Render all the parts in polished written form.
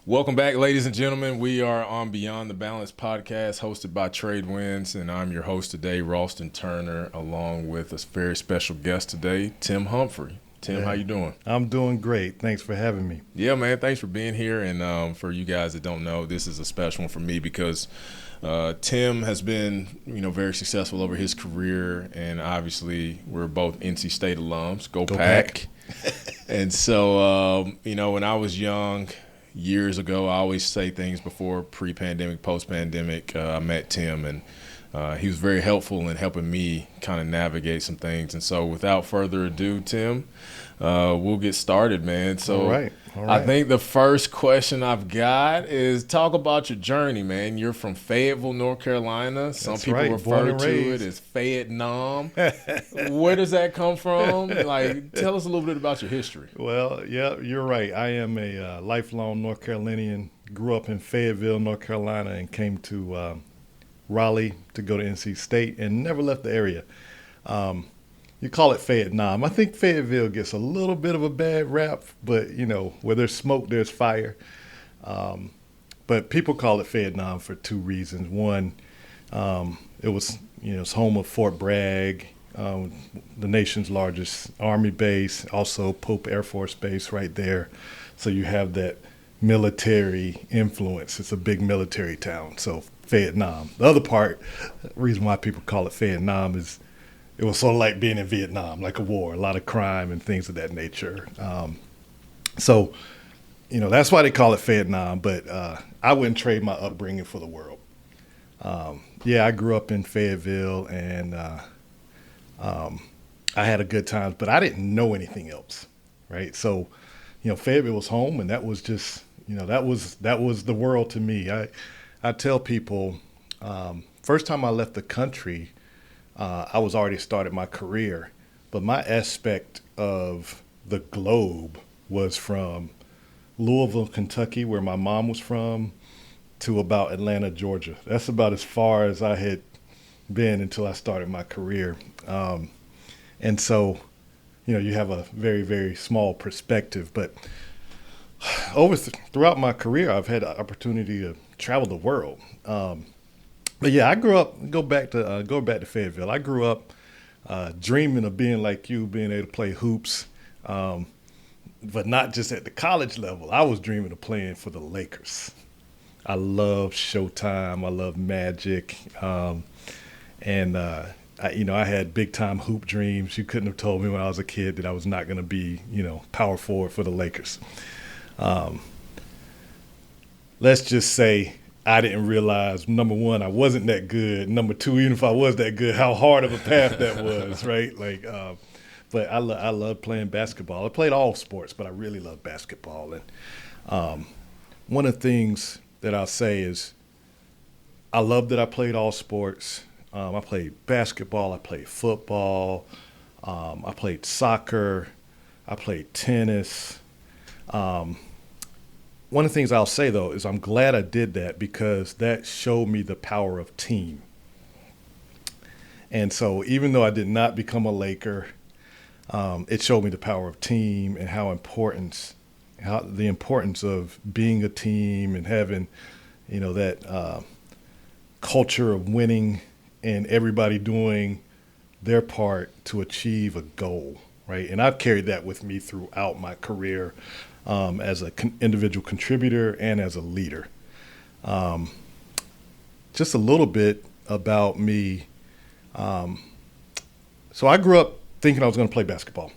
Welcome back, ladies and gentlemen. We are on Beyond the Balance podcast hosted by TradeWinds, and I'm your host today, Ralston Turner, along with a very special guest today, Tim Humphrey. Tim, how you doing? I'm doing great. Thanks for having me. Yeah, man, thanks for being here. And for you guys that don't know, this is a special one for me because Tim has been, very successful over his career, and obviously we're both NC State alums. Go Pack. And so, when I was young, years ago, I always say things before pre-pandemic, post-pandemic. I met Tim, and he was very helpful in helping me kind of navigate some things. And so without further ado, Tim, we'll get started, man. So All right. I think the first question I've got is talk about your journey, man. You're from Fayetteville, North Carolina. Some people refer to it as Fayette-Nam. Where does that come from? Tell us a little bit about your history. Well, yeah, you're right. I am a lifelong North Carolinian. Grew up in Fayetteville, North Carolina, and came to Raleigh to go to NC State and never left the area. You call it Fayette-Nam. I think Fayetteville gets a little bit of a bad rap, but, where there's smoke, there's fire. But people call it Fayette-Nam for two reasons. One, it was, it's home of Fort Bragg, the nation's largest Army base, also Pope Air Force Base right there. So you have that military influence. It's a big military town, so Fayette-Nam. The other part, reason why people call it Fayette-Nam is it was sort of like being in Vietnam, like a war, a lot of crime and things of that nature. So, that's why they call it Fayette-Nam, but I wouldn't trade my upbringing for the world. I grew up in Fayetteville, and I had a good time, but I didn't know anything else, right? So, Fayetteville was home, and that was just, that was the world to me. I tell people, first time I left the country, I was already started my career, but my aspect of the globe was from Louisville, Kentucky, where my mom was from, to about Atlanta, Georgia. That's about as far as I had been until I started my career. And so, you have a very, very small perspective, but throughout my career, I've had the opportunity to travel the world. But yeah, I grew up. Go back to Fayetteville. I grew up dreaming of being like you, being able to play hoops, but not just at the college level. I was dreaming of playing for the Lakers. I love Showtime. I love Magic, and I had big time hoop dreams. You couldn't have told me when I was a kid that I was not going to be, power forward for the Lakers. Let's just say I didn't realize, number one, I wasn't that good. Number two, even if I was that good, how hard of a path that was, right? But I love playing basketball. I played all sports, but I really love basketball. And one of the things that I'll say is I love that I played all sports. I played basketball. I played football. I played soccer. I played tennis. One of the things I'll say, though, is I'm glad I did that because that showed me the power of team. And so even though I did not become a Laker, it showed me the power of team and the importance of being a team and having, that culture of winning and everybody doing their part to achieve a goal, right? And I've carried that with me throughout my career. As an individual contributor and as a leader. Just a little bit about me. So I grew up thinking I was going to play basketball.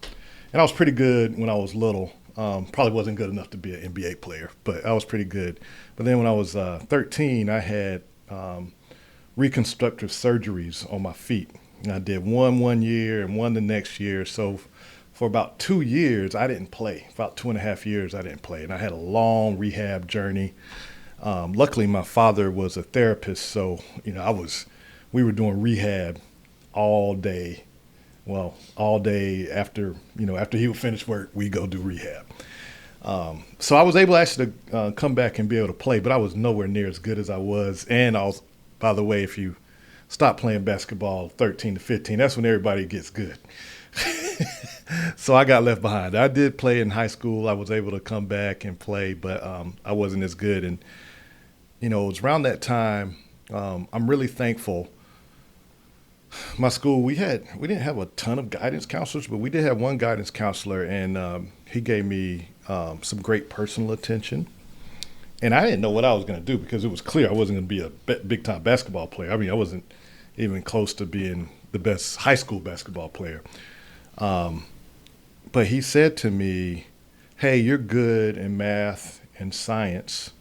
And I was pretty good when I was little. Probably wasn't good enough to be an NBA player, but I was pretty good. But then when I was 13, I had reconstructive surgeries on my feet. And I did one year and one the next year. So for about 2 years, I didn't play. About 2.5 years, I didn't play. And I had a long rehab journey. Luckily, my father was a therapist, so, we were doing rehab all day. Well, all day after he would finish work, we go do rehab. So I was able actually to come back and be able to play, but I was nowhere near as good as I was. And I was, by the way, if you stop playing basketball 13 to 15, that's when everybody gets good. So I got left behind. I did play in high school. I was able to come back and play, but I wasn't as good. And it was around that time. I'm really thankful. My school, we didn't have a ton of guidance counselors, but we did have one guidance counselor, and he gave me some great personal attention. And I didn't know what I was going to do because it was clear I wasn't going to be a big time basketball player. I mean, I wasn't even close to being the best high school basketball player. But he said to me, "Hey, you're good in math and science.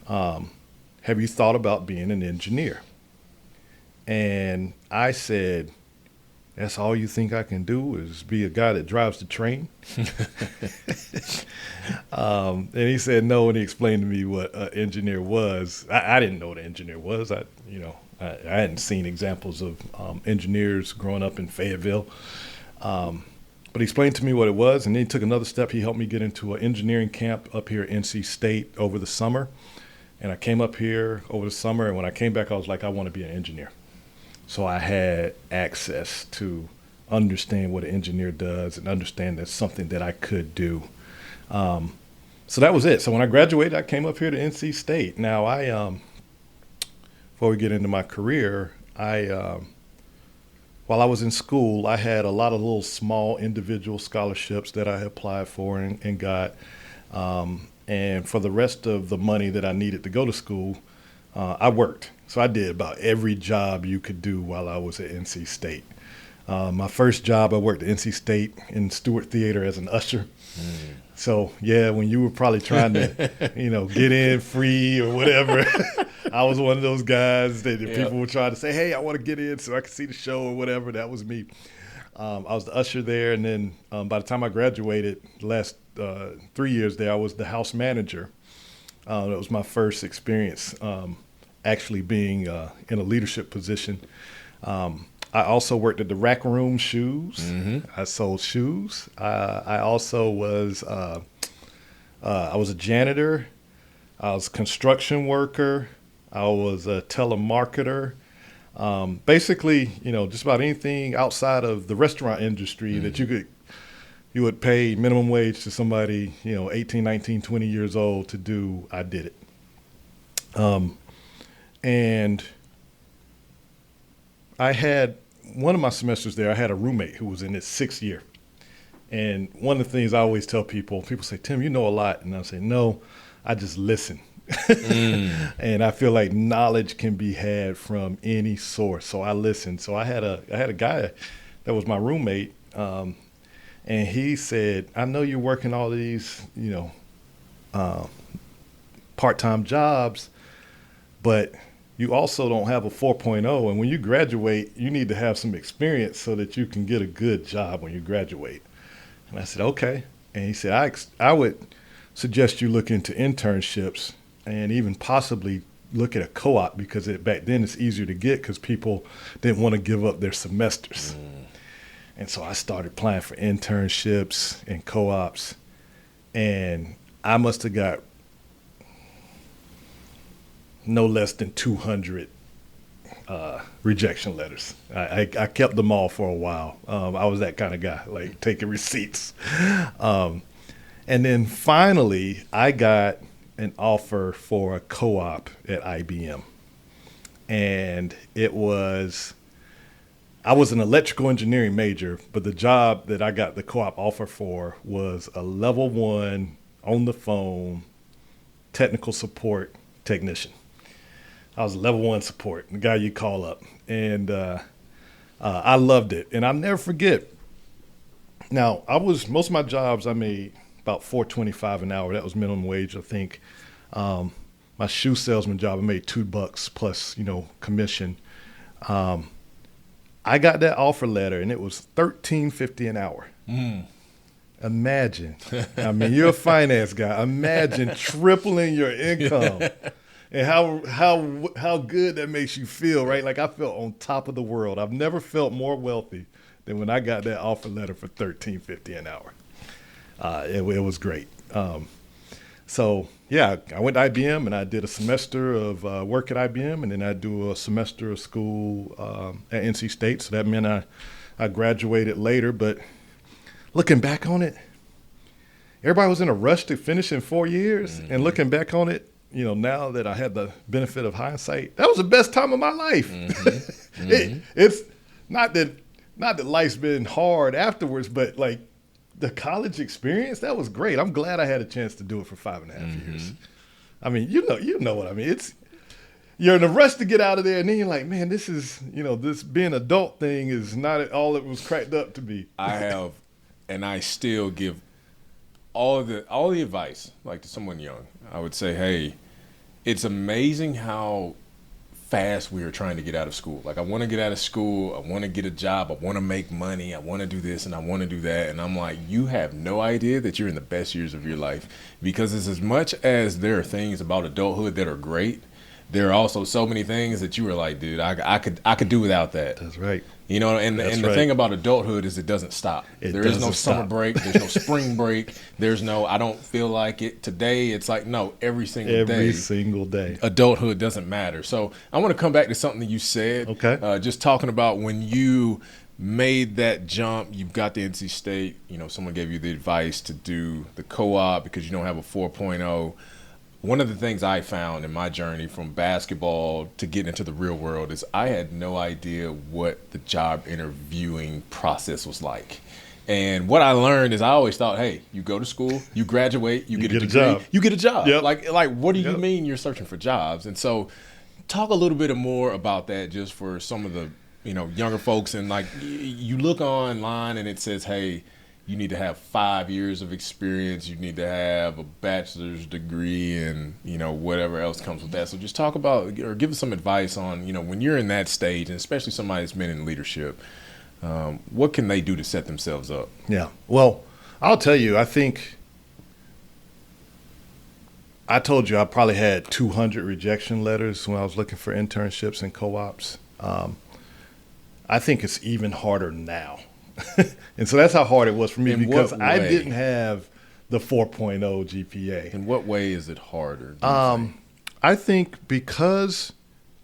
Have you thought about being an engineer?" And I said, "That's all you think I can do is be a guy that drives the train?" And he said no, and he explained to me what an engineer was. I didn't know what an engineer was. I hadn't seen examples of engineers growing up in Fayetteville. But he explained to me what it was, and then he took another step. He helped me get into an engineering camp up here at NC State over the summer. And I came up here over the summer, and when I came back, I was like, I want to be an engineer. So I had access to understand what an engineer does and understand that's something that I could do. So that was it. So when I graduated, I came up here to NC State. Now, before we get into my career, while I was in school, I had a lot of little small individual scholarships that I applied for and got. And for the rest of the money that I needed to go to school, I worked. So I did about every job you could do while I was at NC State. My first job, I worked at NC State in Stewart Theater as an usher. So, yeah, when you were probably trying to, get in free or whatever, I was one of those guys that people were trying to say, "Hey, I want to get in so I can see the show," or whatever. That was me. I was the usher there, and then by the time I graduated, the last 3 years there, I was the house manager. That was my first experience actually being in a leadership position. I also worked at the Rack Room Shoes. Mm-hmm. I sold shoes. I also was I was a janitor. I was a construction worker. I was a telemarketer. Basically, just about anything outside of the restaurant industry that you would pay minimum wage to somebody, 18, 19, 20 years old to do, I did it. And I had one of my semesters there, I had a roommate who was in his 6th year. And one of the things I always tell people say, "Tim, you know a lot." And I say, "No, I just listen." And I feel like knowledge can be had from any source. So I listened. So I had a guy that was my roommate. And he said, "I know you're working all these, part-time jobs, but you also don't have a 4.0. And when you graduate, you need to have some experience so that you can get a good job when you graduate." And I said, "Okay." And he said, I would suggest you look into internships and even possibly look at a co-op because back then it's easier to get because people didn't want to give up their semesters. And so I started applying for internships and co-ops, and I must have got no less than 200 rejection letters. I kept them all for a while. I was that kind of guy, like taking receipts. And then finally, I got an offer for a co-op at IBM. And I was an electrical engineering major, but the job that I got the co-op offer for was a level 1 on the phone technical support technician. I was level 1 support, the guy you call up. And I loved it. And I'll never forget. Now, most of my jobs, I made about $4.25 an hour. That was minimum wage, I think. My shoe salesman job, I made $2 plus, commission. I got that offer letter, and it was $13.50 an hour. Imagine. I mean, you're a finance guy. Imagine tripling your income. And how good that makes you feel, right? Like I felt on top of the world. I've never felt more wealthy than when I got that offer letter for $13.50 an hour. It was great. So yeah, I went to IBM and I did a semester of work at IBM, and then I do a semester of school at NC State. So that meant I graduated later. But looking back on it, everybody was in a rush to finish in 4 years. Mm-hmm. And looking back on it, now that I had the benefit of hindsight, that was the best time of my life. Mm-hmm. Mm-hmm. It's not that life's been hard afterwards, but like the college experience, that was great. I'm glad I had a chance to do it for 5.5 years. I mean, you know what I mean. You're in a rush to get out of there, and then you're like, man, this is, this being adult thing is not all it was cracked up to be. I have, and I still give all the advice, like to someone young. I would say, hey, it's amazing how fast we are trying to get out of school. Like, I want to get out of school. I want to get a job. I want to make money. I want to do this and I want to do that. And I'm like, you have no idea that you're in the best years of your life, because it's as much as there are things about adulthood that are great, there are also so many things that you were like, dude, I could do without that. That's right. And the thing about adulthood is it doesn't stop. There is no summer break. There's no spring break. There's no, I don't feel like it today. It's like, no, every single day. Every single day. Adulthood doesn't matter. So I want to come back to something that you said. Okay. Just talking about when you made that jump, you've got the NC State, someone gave you the advice to do the co-op because you don't have a 4.0. One of the things I found in my journey from basketball to get into the real world is I had no idea what the job interviewing process was like. And what I learned is I always thought, hey, you go to school, you graduate, you get a degree, job. You get a job. Yep. Like what do you mean you're searching for jobs? And so talk a little bit more about that just for some of the, younger folks. And like you look online and it says, hey, you need to have 5 years of experience. You need to have a bachelor's degree and, whatever else comes with that. So just talk about or give us some advice on, when you're in that stage, and especially somebody that's been in leadership, what can they do to set themselves up? Yeah. Well, I'll tell you, I think I told you I probably had 200 rejection letters when I was looking for internships and co-ops. I think it's even harder now. And so that's how hard it was for me because I didn't have the 4.0 GPA. In what way is it harder? I think because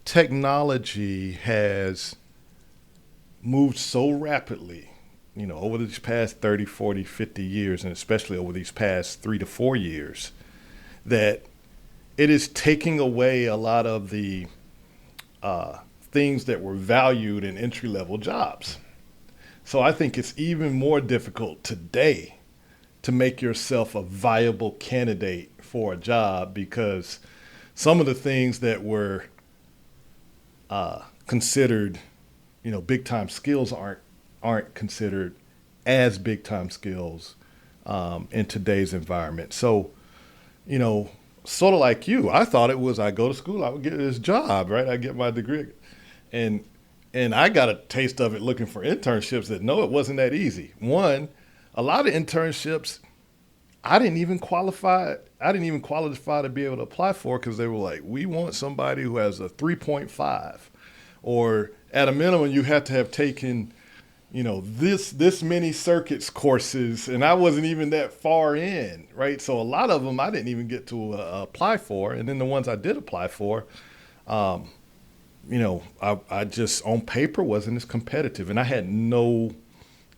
technology has moved so rapidly, over these past 30, 40, 50 years, and especially over these past 3 to 4 years, that it is taking away a lot of the things that were valued in entry-level jobs. So I think it's even more difficult today to make yourself a viable candidate for a job because some of the things that were considered, big time skills aren't considered as big time skills in today's environment. So, sort of like you, I thought it was I go to school, I would get this job, right? I get my degree, and I got a taste of it looking for internships that no, it wasn't that easy. One, a lot of internships, I didn't even qualify to be able to apply for because they were like, we want somebody who has a 3.5, or at a minimum, you have to have taken, this many circuits courses, and I wasn't even that far in, right? So a lot of them I didn't even get to apply for, and then the ones I did apply for, I just on paper wasn't as competitive, and I had no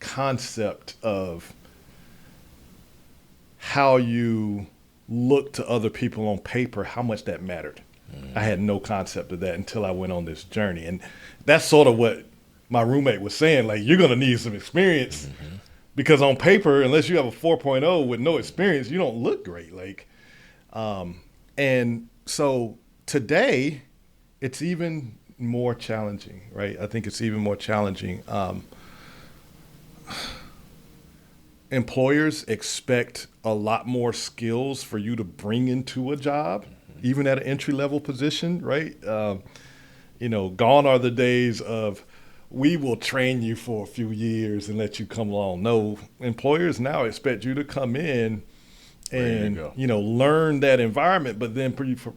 concept of how you look to other people on paper, how much that mattered. I had no concept of that until I went on this journey. And that's sort of what my roommate was saying, like, you're going to need some experience because on paper, unless you have a 4.0 with no experience, you don't look great. And so today it's even more challenging, right? I think it's even more challenging. Employers expect a lot more skills for you to bring into a job, even at an entry-level position, right? Gone are the days of we will train you for a few years and let you come along. No, employers now expect you to come in and learn that environment, but then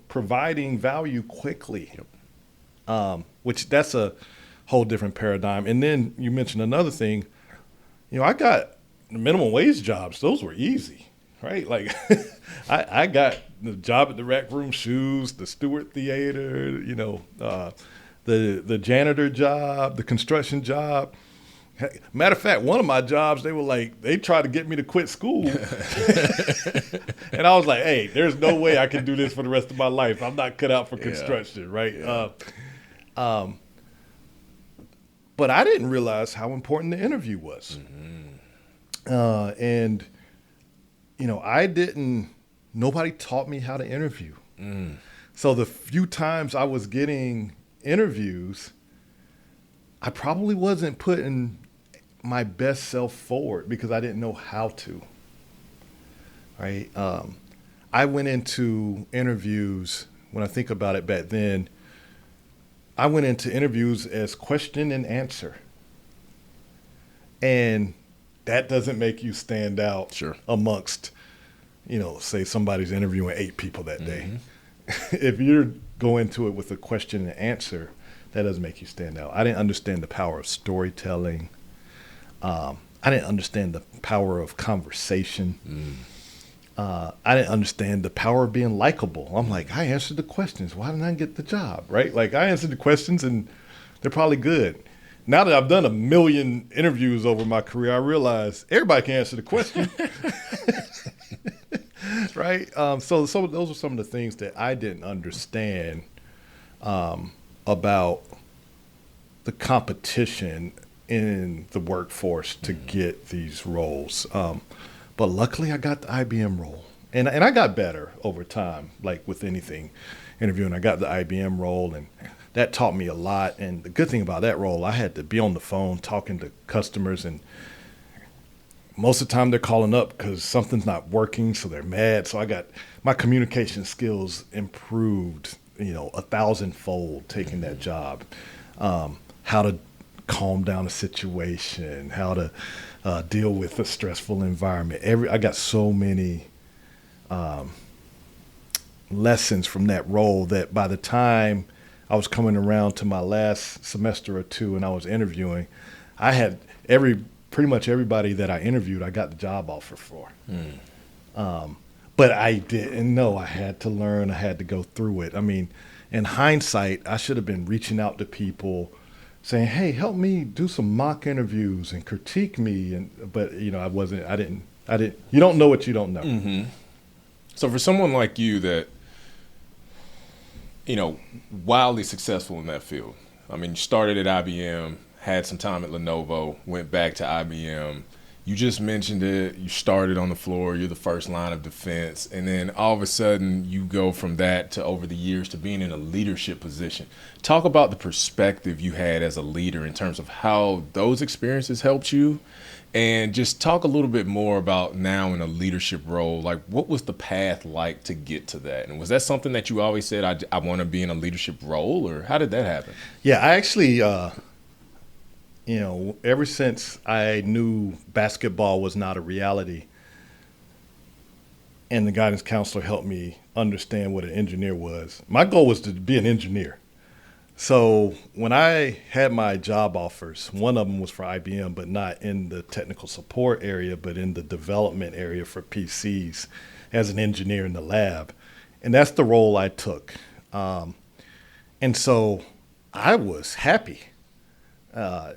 providing value quickly. Yep. Which that's a whole different paradigm. And then you mentioned another thing. I got minimum wage jobs. Those were easy, right? Like I got the job at the Rec Room Shoes, the Stewart Theater, the janitor job, the construction job. Matter of fact, one of my jobs, they tried to get me to quit school. And I was like, hey, there's no way I can do this for the rest of my life. I'm not cut out for construction, right? Yeah. But I didn't realize how important the interview was. And, nobody taught me how to interview. So the few times I was getting interviews, I probably wasn't putting my best self forward because I didn't know how to. Right? I went into interviews, when I think about it back then, I went into interviews as question and answer. And that doesn't make you stand out amongst, say somebody's interviewing 8 people that day. If you're going to it with a question and answer, that doesn't make you stand out. I didn't understand the power of storytelling. I didn't understand the power of conversation. I didn't understand the power of being likable. I'm like, I answered the questions. Why didn't I get the job, right? Like, I answered the questions, and they're probably good. Now that I've done 1 million interviews over my career, I realize everybody can answer the question. Right? So those are some of the things that I didn't understand about the competition in the workforce to get these roles. But luckily I got the IBM role. And I got better over time, like with anything interviewing. I got the IBM role, and that taught me a lot. And the good thing about that role, I had to be on the phone talking to customers, and most of the time they're calling up because something's not working, so they're mad. So my communication skills improved, 1,000-fold taking that job. How to calm down a situation, how to deal with a stressful environment. I got so many lessons from that role that by the time I was coming around to my last semester or 2 and I was interviewing, I had pretty much everybody that I interviewed, I got the job offer for. But I didn't know. I had to learn. I had to go through it. I mean, in hindsight, I should have been reaching out to people saying, hey, help me do some mock interviews and critique me. But I didn't, you don't know what you don't know. So for someone like you that, wildly successful in that field, I mean, you started at IBM, had some time at Lenovo, went back to IBM. You just mentioned it. You started on the floor. You're the first line of defense. And then all of a sudden you go from that to over the years to being in a leadership position. Talk about the perspective you had as a leader in terms of how those experiences helped you. And just talk a little bit more about now in a leadership role. Like, what was the path like to get to that? And was that something that you always said, I want to be in a leadership role? Or how did that happen? Yeah, I actually ever since I knew basketball was not a reality, and the guidance counselor helped me understand what an engineer was, my goal was to be an engineer. So when I had my job offers, one of them was for IBM, but not in the technical support area, but in the development area for PCs as an engineer in the lab. And that's the role I took. And so I was happy. I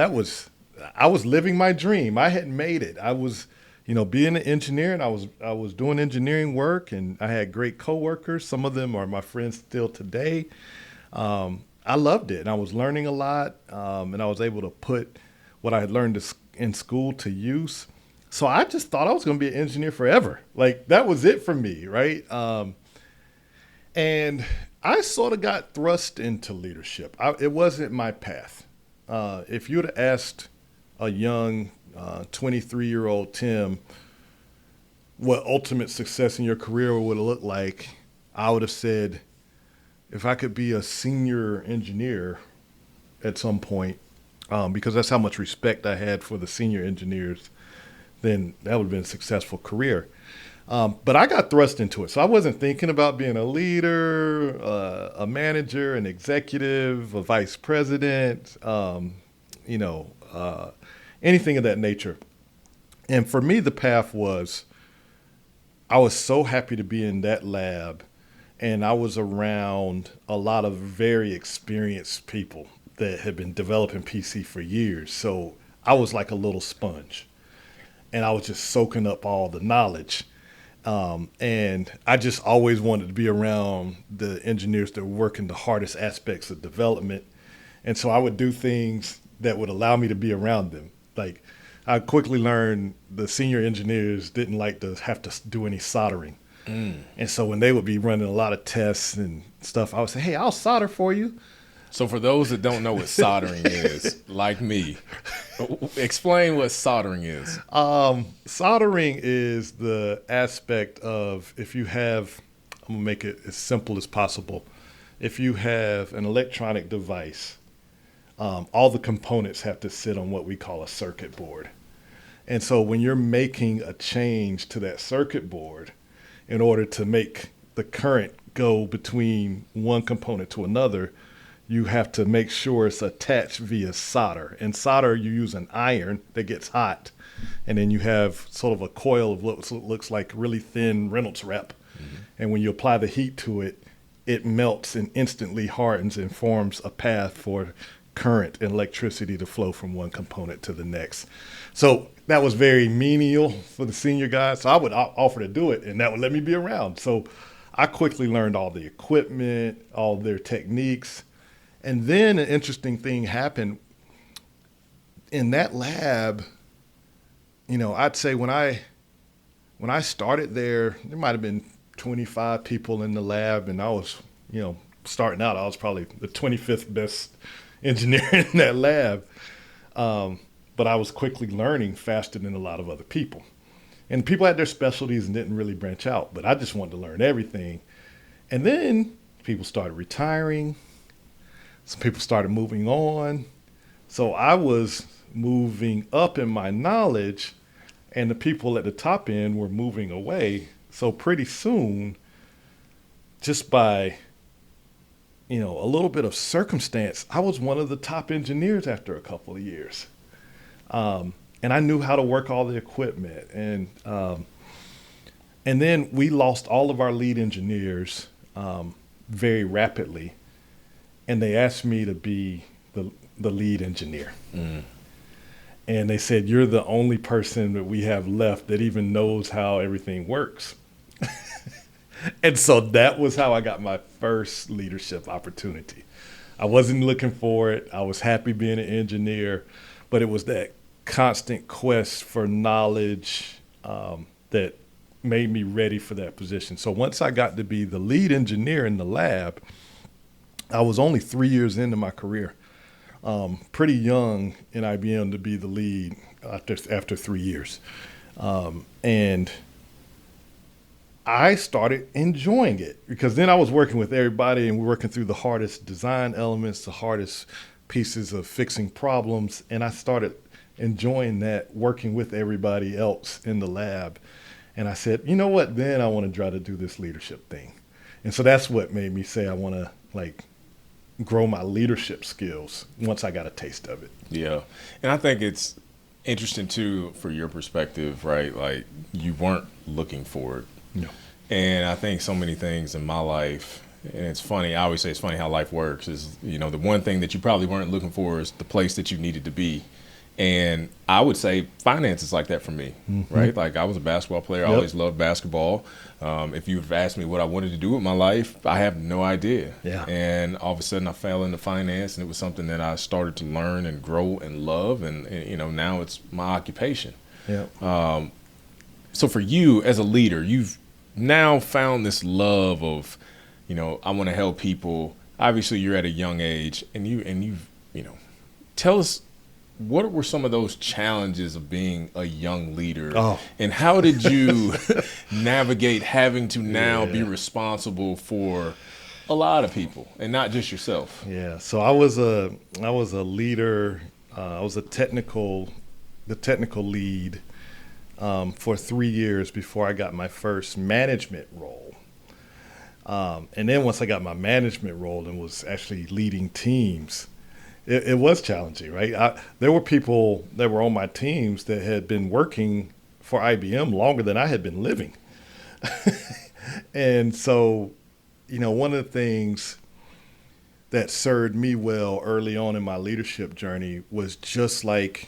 was living my dream. I had made it. I was, being an engineer, and I was doing engineering work, and I had great coworkers. Some of them are my friends still today. I loved it, and I was learning a lot, and I was able to put what I had learned in school to use. So I just thought I was going to be an engineer forever. Like, that was it for me, right? And I sort of got thrust into leadership. It wasn't my path. If you would have asked a young 23-year-old Tim what ultimate success in your career would have looked like, I would have said, if I could be a senior engineer at some point, because that's how much respect I had for the senior engineers, then that would have been a successful career. But I got thrust into it. So I wasn't thinking about being a leader, a manager, an executive, a vice president, anything of that nature. And for me, the path was, I was so happy to be in that lab, and I was around a lot of very experienced people that had been developing PC for years. So I was like a little sponge, and I was just soaking up all the knowledge. And I just always wanted to be around the engineers that were working the hardest aspects of development. And so I would do things that would allow me to be around them. Like, I quickly learned the senior engineers didn't like to have to do any soldering. And so when they would be running a lot of tests and stuff, I would say, hey, I'll solder for you. So for those that don't know what soldering is, like me, explain what soldering is. Soldering is the aspect of, if you have, I'm going to make it as simple as possible. If you have an electronic device, all the components have to sit on what we call a circuit board. And so when you're making a change to that circuit board, in order to make the current go between one component to another, you have to make sure it's attached via solder. In solder, you use an iron that gets hot, and then you have sort of a coil of what looks like really thin Reynolds wrap. Mm-hmm. And when you apply the heat to it, it melts and instantly hardens and forms a path for current and electricity to flow from one component to the next. So that was very menial for the senior guys. So I would offer to do it, and that would let me be around. So I quickly learned all the equipment, all their techniques. And then an interesting thing happened in that lab. I'd say when I started there might have been 25 people in the lab, and I was, starting out, I was probably the 25th best engineer in that lab. But I was quickly learning faster than a lot of other people. And people had their specialties and didn't really branch out, but I just wanted to learn everything. And then people started retiring. Some people started moving on. So I was moving up in my knowledge, and the people at the top end were moving away. So pretty soon, just by a little bit of circumstance, I was one of the top engineers after a couple of years. And I knew how to work all the equipment. And then we lost all of our lead engineers very rapidly. And they asked me to be the lead engineer. Mm. And they said, you're the only person that we have left that even knows how everything works. And so that was how I got my first leadership opportunity. I wasn't looking for it. I was happy being an engineer, but it was that constant quest for knowledge that made me ready for that position. So once I got to be the lead engineer in the lab, I was only 3 years into my career. Pretty young in IBM to be the lead after 3 years. And I started enjoying it, because then I was working with everybody and we're working through the hardest design elements, the hardest pieces of fixing problems. And I started enjoying that, working with everybody else in the lab. And I said, you know what, then I want to try to do this leadership thing. And so that's what made me say I want to grow my leadership skills once I got a taste of it. Yeah. And I think it's interesting too, for your perspective, right? Like, you weren't looking for it. No. And I think so many things in my life, and it's funny, I always say it's funny how life works, is, the one thing that you probably weren't looking for is the place that you needed to be. And I would say finance is like that for me, mm-hmm. right? Like, I was a basketball player. I always loved basketball. If you've asked me what I wanted to do with my life, I have no idea. Yeah. And all of a sudden I fell into finance, and it was something that I started to learn and grow and love. And now it's my occupation. Yeah. So for you as a leader, you've now found this love of, I want to help people. Obviously you're at a young age, and you've tell us, what were some of those challenges of being a young leader? Oh. And how did you navigate having to now be responsible for a lot of people and not just yourself? Yeah. So I was a leader. I was the technical lead for 3 years before I got my first management role. And then once I got my management role and was actually leading teams, it was challenging, right? There were people that were on my teams that had been working for IBM longer than I had been living. And so, one of the things that served me well early on in my leadership journey was just like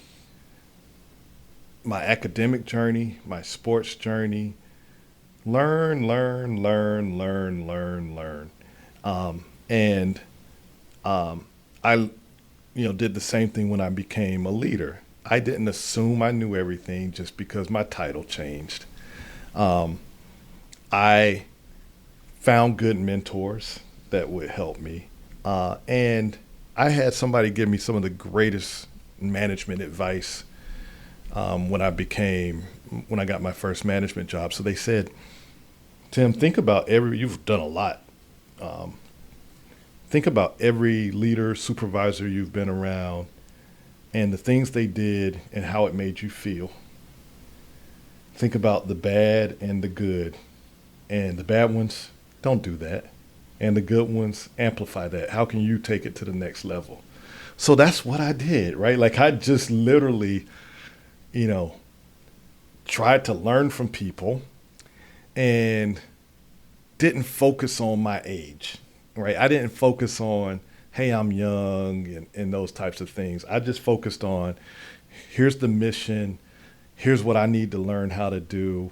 my academic journey, my sports journey. Learn, learn, learn, learn, learn, learn. And I, did the same thing when I became a leader. I didn't assume I knew everything just because my title changed. I found good mentors that would help me. And I had somebody give me some of the greatest management advice when I got my first management job. So they said, Tim, think about you've done a lot. Think about every leader, supervisor you've been around and the things they did and how it made you feel. Think about the bad and the good. And the bad ones, don't do that. And the good ones, amplify that. How can you take it to the next level? So that's what I did, right? Like I just literally, tried to learn from people and didn't focus on my age, right? I didn't focus on, hey, I'm young and those types of things. I just focused on, here's the mission. Here's what I need to learn how to do.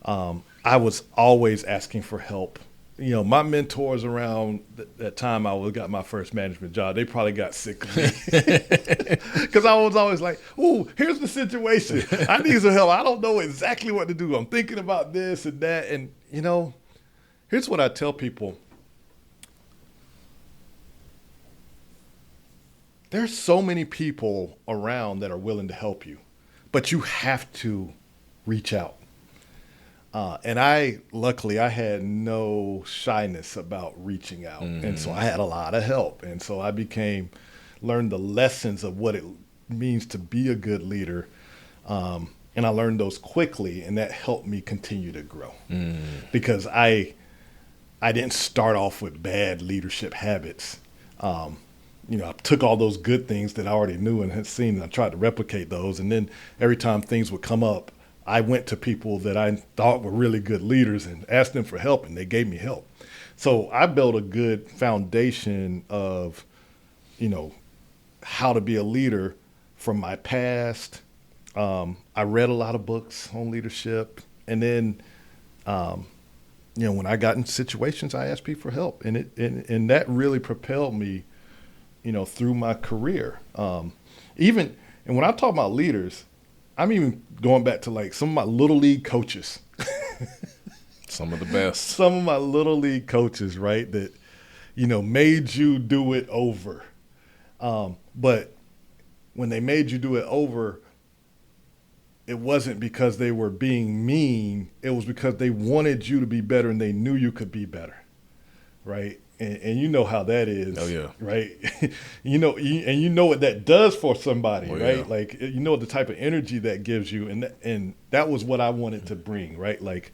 I was always asking for help. My mentors around that time got my first management job, they probably got sick of me because I was always like, ooh, here's the situation. I need some help. I don't know exactly what to do. I'm thinking about this and that. And, here's what I tell people. There's so many people around that are willing to help you, but you have to reach out. And luckily I had no shyness about reaching out. Mm-hmm. And so I had a lot of help. And so I learned the lessons of what it means to be a good leader. And I learned those quickly, and that helped me continue to grow. Mm-hmm. Because I didn't start off with bad leadership habits. I took all those good things that I already knew and had seen, and I tried to replicate those. And then every time things would come up, I went to people that I thought were really good leaders and asked them for help, and they gave me help. So I built a good foundation of, how to be a leader from my past. I read a lot of books on leadership. And then, when I got in situations, I asked people for help. And that really propelled me, through my career. And when I talk about leaders, I'm even going back to like some of my little league coaches. Some of the best. Some of my little league coaches, right, that, made you do it over. But when they made you do it over, it wasn't because they were being mean. It was because they wanted you to be better and they knew you could be better, right? And you know how that is. Oh, yeah. Right? And you know what that does for somebody, right? Yeah. Like, the type of energy that gives you. And that was what I wanted to bring, right? Like,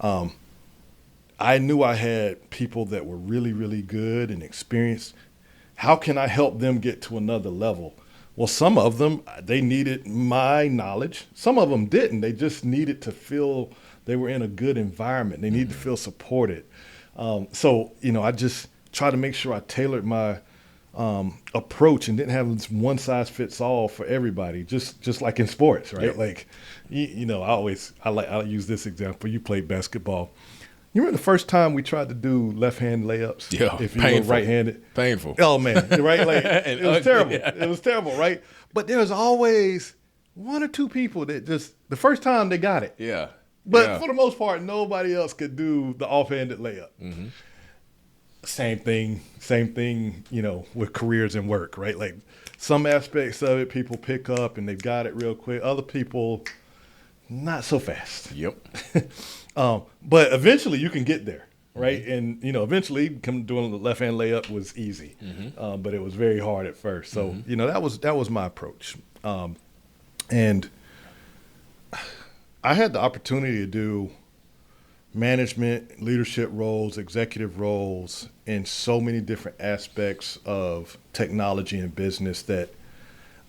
I knew I had people that were really, really good and experienced. How can I help them get to another level? Well, some of them, they needed my knowledge. Some of them didn't. They just needed to feel they were in a good environment. They needed to feel supported. So I just try to make sure I tailored my approach and didn't have this one size fits all for everybody, just like in sports, right? Yep. Like, I'll use this example. You played basketball. You remember the first time we tried to do left-hand layups? Yeah, if you painful. were right-handed. Painful. Oh, man, right? Like, it was terrible. Yeah. It was terrible, right? But there was always one or two people that just, the first time they got it. Yeah. But for the most part, nobody else could do the off-handed layup. Mm-hmm. Same thing, with careers and work, right? Like some aspects of it, people pick up and they've got it real quick. Other people, not so fast. Yep. But eventually you can get there, right? Mm-hmm. And, eventually doing the left-hand layup was easy, mm-hmm. But it was very hard at first. So, mm-hmm. That was my approach. And I had the opportunity to do management, leadership roles, executive roles in so many different aspects of technology and business that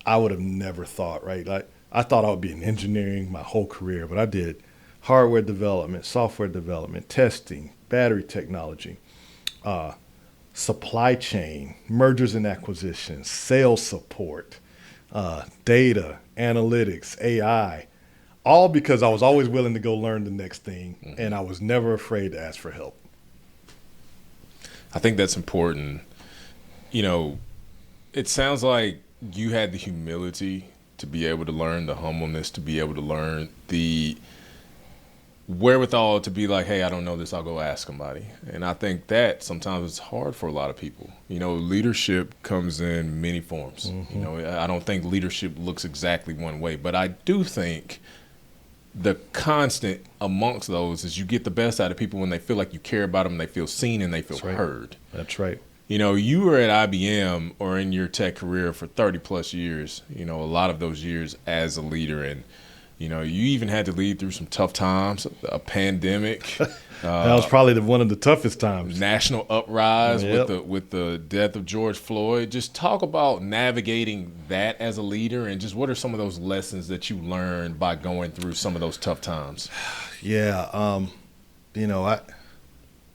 I would have never thought, right? Like I thought I would be in engineering my whole career, but I did hardware development, software development, testing, battery technology, supply chain, mergers and acquisitions, sales support, data, analytics, AI. all because I was always willing to go learn the next thing, Mm-hmm. and I was never afraid to ask for help. I think that's important. You know, it sounds like you had the humility to be able to learn, the humbleness to be able to learn, the wherewithal to be like, hey, I don't know this, I'll go ask somebody. And I think that sometimes it's hard for a lot of people. You know, leadership comes in many forms. Mm-hmm. You know, I don't think leadership looks exactly one way, but I do think the constant amongst those is you get the best out of people when they feel like you care about them, they feel seen, and they feel That's right. heard. That's right. You know, you were at IBM or in your tech career for 30 plus years, you know, a lot of those years as a leader. And, you know, you even had to lead through some tough times, a pandemic. That was probably one of the toughest times. National uprise Yep. with the death of George Floyd. Just talk about navigating that as a leader, and just what are some of those lessons that you learned by going through some of those tough times? Yeah. You know,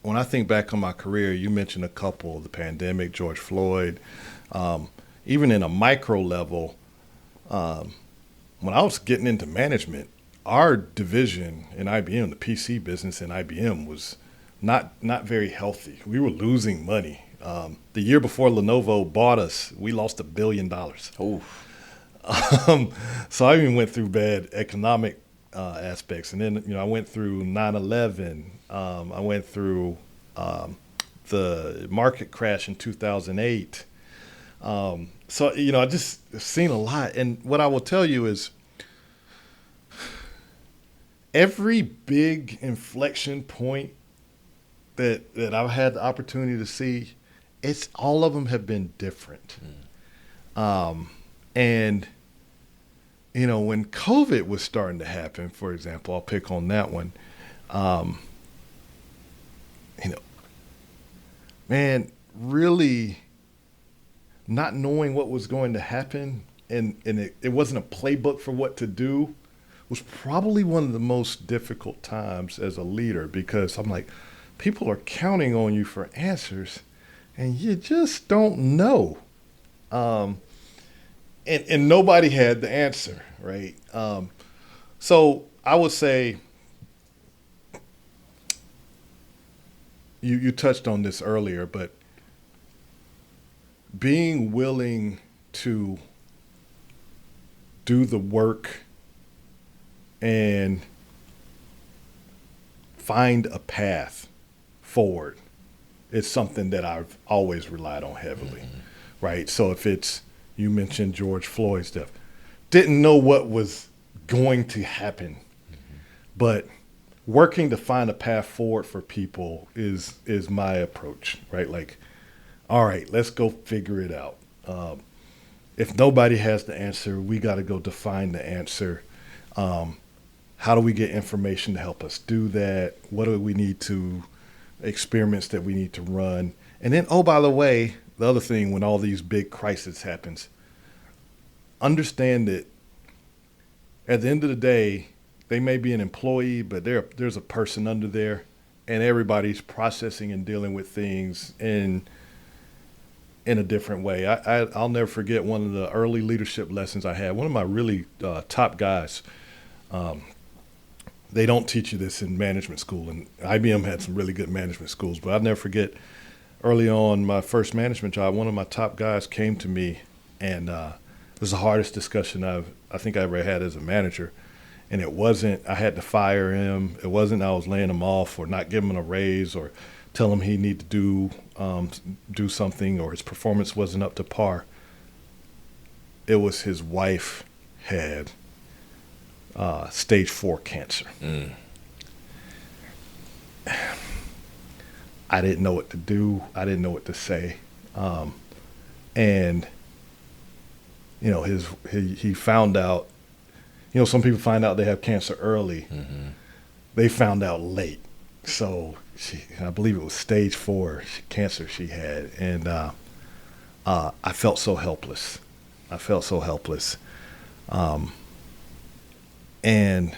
when I think back on my career, you mentioned a couple, the pandemic, George Floyd, even in a micro level, when I was getting into management, our division in IBM, the PC business in IBM, was not very healthy. We were losing money. The year before Lenovo bought us, we lost $1 billion. Oh, So I even went through bad economic aspects. And then, you know, I went through 9/11. I went through the market crash in 2008. So, you know, I just seen a lot. And what I will tell you is every big inflection point that I've had the opportunity to see, all of them have been different. And, you know, when COVID was starting to happen, for example, I'll pick on that one. You know, man, really not knowing what was going to happen, and it wasn't a playbook for what to do, was probably one of the most difficult times as a leader, because I'm like, people are counting on you for answers and you just don't know. And nobody had the answer, right? So I would say, you touched on this earlier, but being willing to do the work and find a path forward is something that I've always relied on heavily, right? So if it's, you mentioned George Floyd's death, didn't know what was going to happen, but working to find a path forward for people is my approach, right? Like, all right, let's go figure it out. If nobody has the answer, we got to go define the answer. How do we get information to help us do that? What do we need to, experiments that we need to run? And then, oh, by the way, the other thing, when all these big crises happens, understand that at the end of the day, they may be an employee, but there's a person under there, and everybody's processing and dealing with things in a different way. I'll never forget one of the early leadership lessons I had. One of my really top guys, they don't teach you this in management school, and IBM had some really good management schools, but I'll never forget, early on my first management job, one of my top guys came to me, and it was the hardest discussion I think I ever had as a manager. And it wasn't I had to fire him. It wasn't I was laying him off or not giving him a raise or tell him he needed to do something or his performance wasn't up to par. It was his wife had stage 4 cancer. I didn't know what to do. I didn't know what to say. And, you know, he found out, you know, some people find out they have cancer early. They found out late. So I believe it was stage 4 cancer she had. And I felt so helpless. And,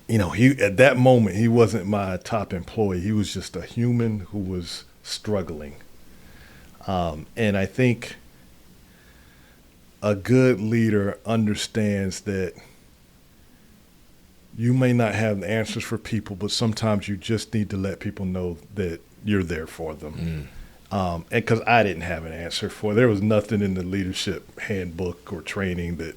you know, at that moment, he wasn't my top employee. He was just a human who was struggling. And I think a good leader understands that you may not have the answers for people, but sometimes you just need to let people know that you're there for them. And because I didn't have an answer for, there was nothing in the leadership handbook or training that,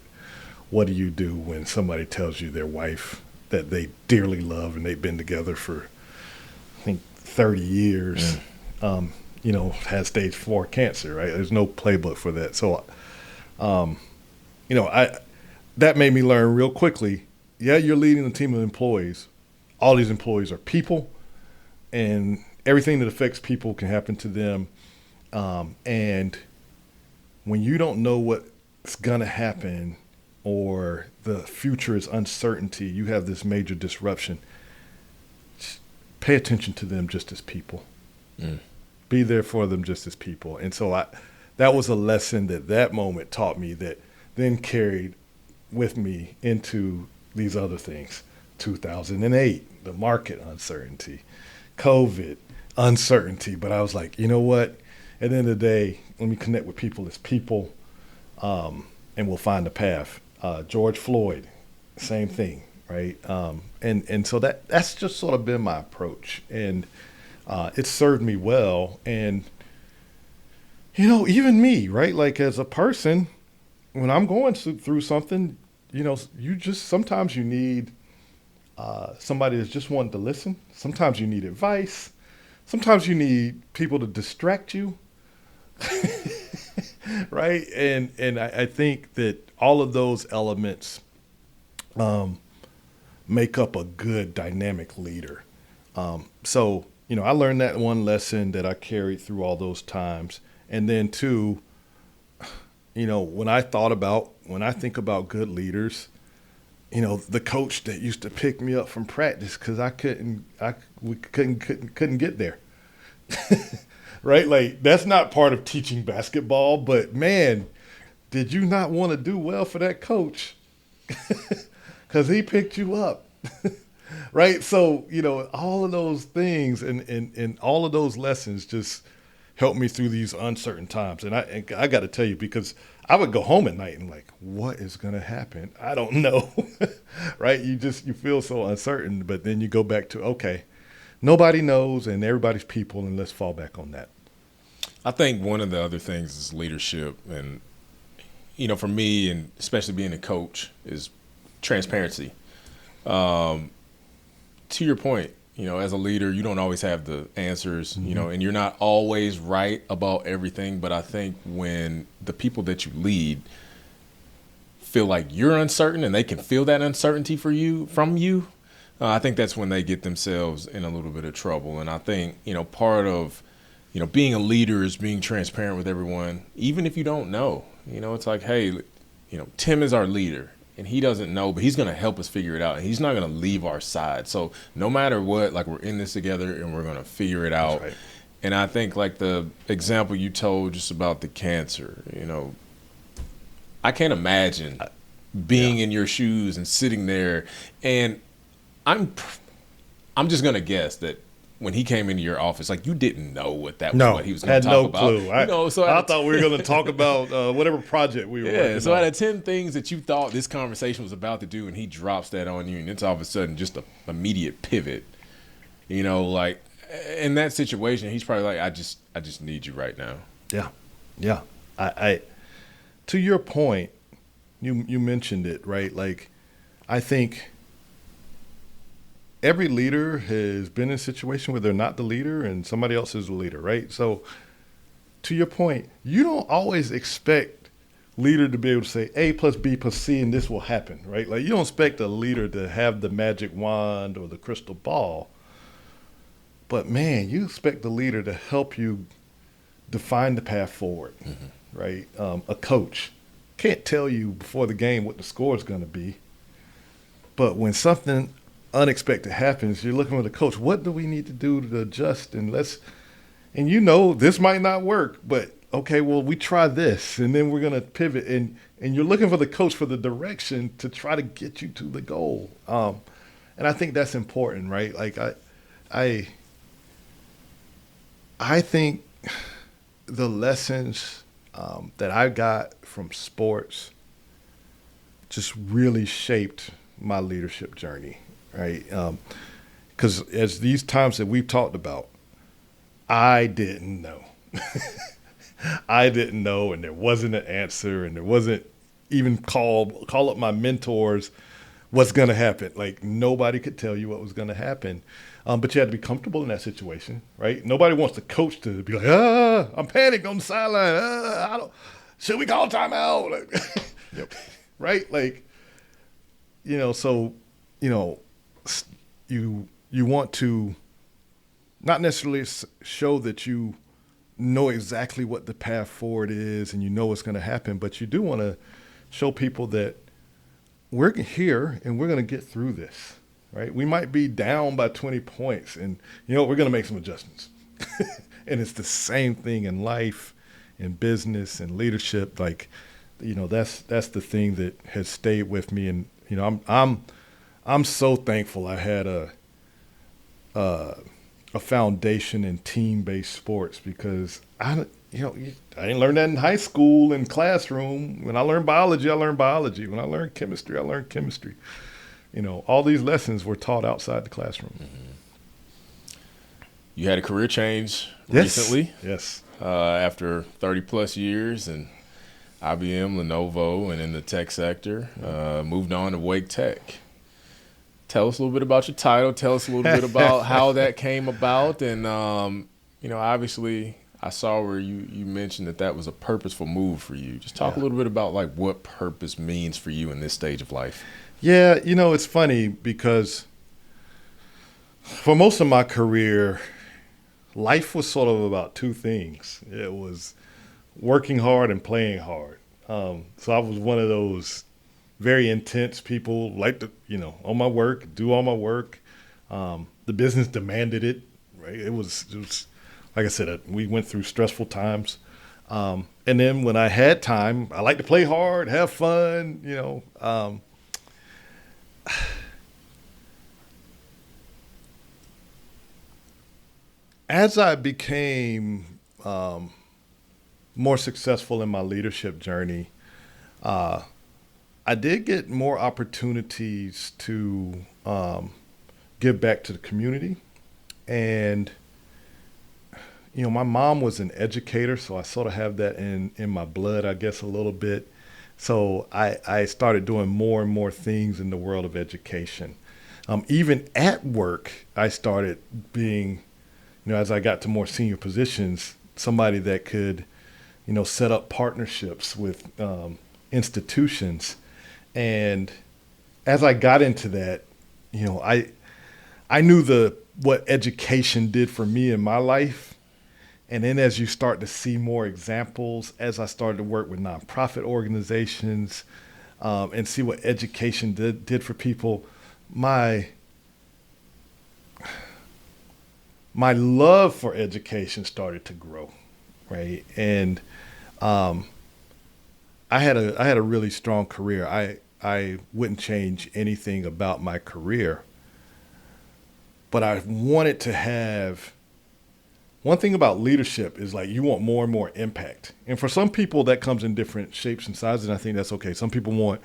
what do you do when somebody tells you their wife that they dearly love and they've been together for, I think, 30 years, has stage 4 cancer, right? There's no playbook for that. So, that made me learn real quickly. Yeah, you're leading a team of employees. All these employees are people, and everything that affects people can happen to them. And when you don't know what's going to happen or the future is uncertainty, you have this major disruption, pay attention to them just as people. Be there for them just as people. And so that was a lesson that moment taught me that then carried with me into these other things. 2008, the market uncertainty, COVID uncertainty. But I was like, you know what? At the end of the day, let me connect with people as people, and we'll find a path. George Floyd, same thing, right? And so that's just sort of been my approach. And it served me well. And, even me, right? Like as a person, when I'm going through something, sometimes you need somebody that's just wanting to listen. Sometimes you need advice. Sometimes you need people to distract you, right? And I think that all of those elements make up a good dynamic leader. So I learned that one lesson that I carried through all those times. And then two, when I think about good leaders, the coach that used to pick me up from practice because we couldn't get there, right? Like that's not part of teaching basketball, but man, did you not want to do well for that coach because he picked you up, right? So all of those things and all of those lessons just helped me through these uncertain times. And I got to tell you, because I would go home at night and like, what is going to happen? I don't know, right? You feel so uncertain, but then you go back to, okay, nobody knows and everybody's people, and let's fall back on that. I think one of the other things is leadership. And, for me, and especially being a coach, is transparency. To your point, as a leader, you don't always have the answers, and you're not always right about everything. But I think when the people that you lead feel like you're uncertain and they can feel that uncertainty from you, I think that's when they get themselves in a little bit of trouble. And I think, part of, being a leader is being transparent with everyone, even if you don't know. It's like, hey, Tim is our leader. And he doesn't know, but he's going to help us figure it out. And he's not going to leave our side. So no matter what, like we're in this together and we're going to figure it out. Right. And I think like the example you told just about the cancer, I can't imagine being in your shoes and sitting there. And I'm just going to guess that when he came into your office, like you didn't know what he was going to talk about. Clue. I thought we were going to talk about whatever project we were working on. So out of 10 things that you thought this conversation was about to do, and he drops that on you, and it's all of a sudden just an immediate pivot. Like in that situation, he's probably like, I just need you right now. Yeah. I to your point, you mentioned it, right? Like I think every leader has been in a situation where they're not the leader and somebody else is the leader, right? So to your point, you don't always expect leader to be able to say A plus B plus C and this will happen, right? Like you don't expect a leader to have the magic wand or the crystal ball. But man, you expect the leader to help you define the path forward, right? A coach can't tell you before the game what the score is going to be. But when something unexpected happens, you're looking for the coach. What do we need to do to adjust? And this might not work, but okay, well, we try this and then we're going to pivot. And you're looking for the coach for the direction to try to get you to the goal. And I think that's important, right? Like I think the lessons that I got from sports just really shaped my leadership journey, right? Because as these times that we've talked about, I didn't know. I didn't know, and there wasn't an answer, and there wasn't even call up my mentors what's going to happen. Like nobody could tell you what was going to happen, but you had to be comfortable in that situation, right? Nobody wants the coach to be like, I'm panicked on the sideline. I don't. Should we call timeout? Like, Yep. right? Like, so, you know, you want to not necessarily show that you know exactly what the path forward is and you know what's going to happen, but you do want to show people that we're here and we're going to get through this, right? We might be down by 20 points and, we're going to make some adjustments. And it's the same thing in life, in business and leadership. Like, that's the thing that has stayed with me. And, I'm so thankful I had a foundation in team-based sports, because I didn't learn that in high school and classroom. When I learned biology, I learned biology. When I learned chemistry, I learned chemistry. All these lessons were taught outside the classroom. Mm-hmm. You had a career change Yes. recently. Yes. After 30 plus years and IBM, Lenovo, and in the tech sector, moved on to Wake Tech. Tell us a little bit about your title. Tell us a little bit about how that came about. And, obviously I saw where you mentioned that was a purposeful move for you. Just talk a little bit about like what purpose means for you in this stage of life. Yeah. It's funny because for most of my career, life was sort of about two things. It was working hard and playing hard. So I was one of those very intense people, like to, on my work, do all my work. The business demanded it, right? It was like I said, we went through stressful times. And then when I had time, I like to play hard, have fun, As I became more successful in my leadership journey, I did get more opportunities to give back to the community. And, my mom was an educator, so I sort of have that in my blood, I guess, a little bit. So I started doing more and more things in the world of education. Even at work, I started being, as I got to more senior positions, somebody that could, set up partnerships with institutions. And as I got into that, I knew what education did for me in my life. And then as you start to see more examples, as I started to work with nonprofit organizations and see what education did for people, my love for education started to grow, right? And I had a really strong career. I wouldn't change anything about my career, but I wanted to have. One thing about leadership is like you want more and more impact. And for some people that comes in different shapes and sizes, and I think that's okay. Some people want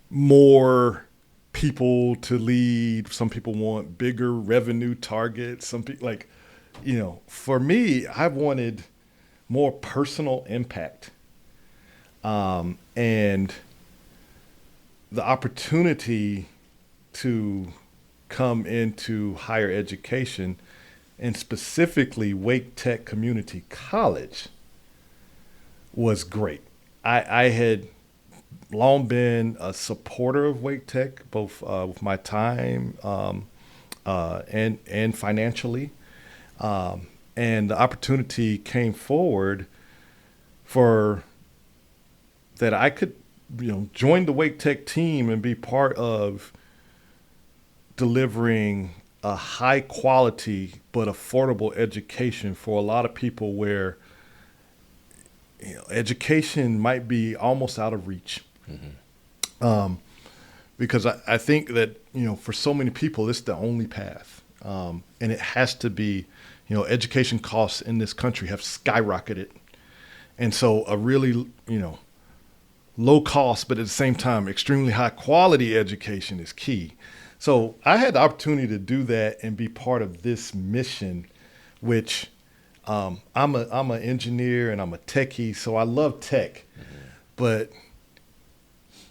more people to lead. Some people want bigger revenue targets. Some people for me, I wanted more personal impact. And the opportunity to come into higher education, and specifically Wake Tech Community College, was great. I had long been a supporter of Wake Tech, both with my time and financially. And the opportunity came forward for that I could, join the Wake Tech team and be part of delivering a high quality but affordable education for a lot of people where education might be almost out of reach. Mm-hmm. Because I think that for so many people it's the only path, and it has to be. Education costs in this country have skyrocketed, And so a really, low cost, but at the same time, extremely high quality education is key. So I had the opportunity to do that and be part of this mission, which I'm an engineer and I'm a techie, so I love tech, but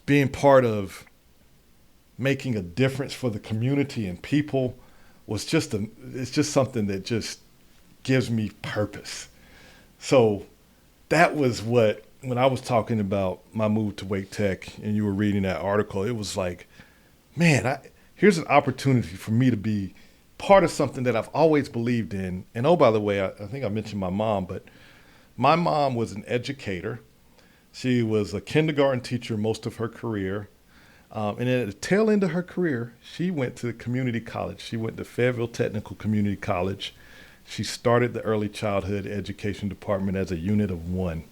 being part of making a difference for the community and people was it's just something that just gives me purpose. So that was when I was talking about my move to Wake Tech and you were reading that article, it was like, man, here's an opportunity for me to be part of something that I've always believed in. And oh, by the way, I think I mentioned my mom, but my mom was an educator. She was a kindergarten teacher most of her career. And then at the tail end of her career, she went to community college. She went to Fayetteville Technical Community College. She started the early childhood education department as a unit of one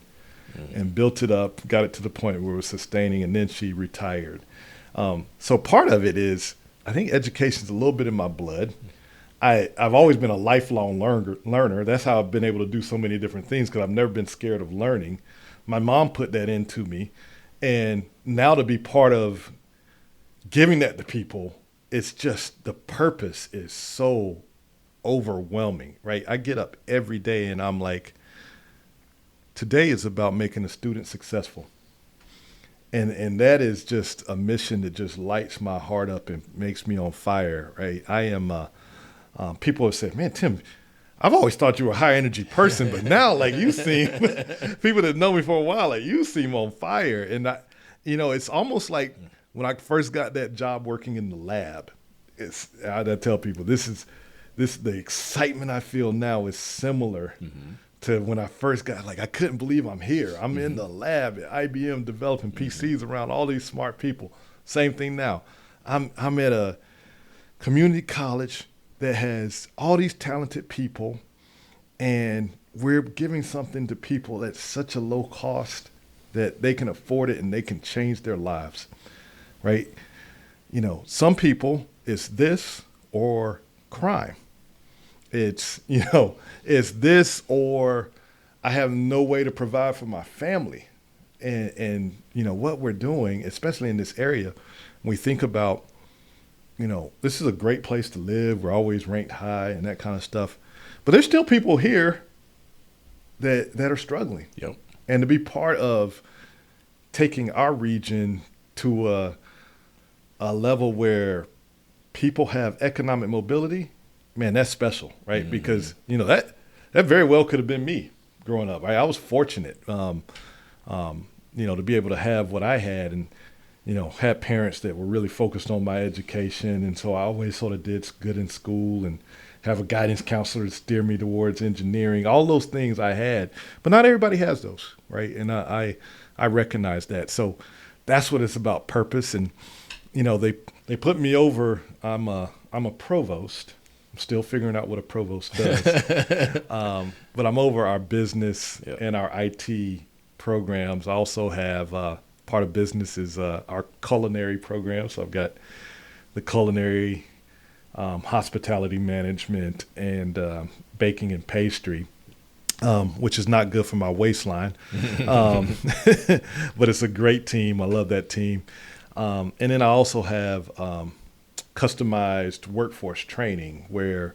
and built it up, got it to the point where it was sustaining, and then she retired. So part of it is, I think education is a little bit in my blood. I've always been a lifelong learner. That's how I've been able to do so many different things, because I've never been scared of learning. My mom put that into me. And now to be part of giving that to people, it's just, the purpose is so overwhelming, right? I get up every day and I'm like, today is about making a student successful. And that is just a mission that just lights my heart up and makes me on fire, right? I am, people have said, man, Tim, I've always thought you were a high energy person, but now like you seem, people that know me for a while, like you seem on fire. And it's almost like when I first got that job working in the lab, I tell people the excitement I feel now is similar to when I first got, like, I couldn't believe I'm here. I'm in the lab at IBM developing PCs around all these smart people. Same thing now. I'm at a community college that has all these talented people, and we're giving something to people at such a low cost that they can afford it and they can change their lives, right? Some people, it's this or crime. It's this or I have no way to provide for my family. And what we're doing, especially in this area, when we think about, this is a great place to live. We're always ranked high and that kind of stuff. But there's still people here that are struggling. Yep. And to be part of taking our region to a level where people have economic mobility, man, that's special, right? Mm-hmm. Because, that very well could have been me growing up. Right? I was fortunate, to be able to have what I had and, had parents that were really focused on my education. And so I always sort of did good in school and have a guidance counselor to steer me towards engineering, all those things I had. But not everybody has those, right? And I recognize that. So that's what it's about, purpose. And, they put me over, I'm a provost. Still figuring out what a provost does. But I'm over our business and our IT programs. I also have part of business is our culinary program. So I've got the culinary, hospitality management, and baking and pastry, which is not good for my waistline. But it's a great team. I love that team. And then I also have customized workforce training where,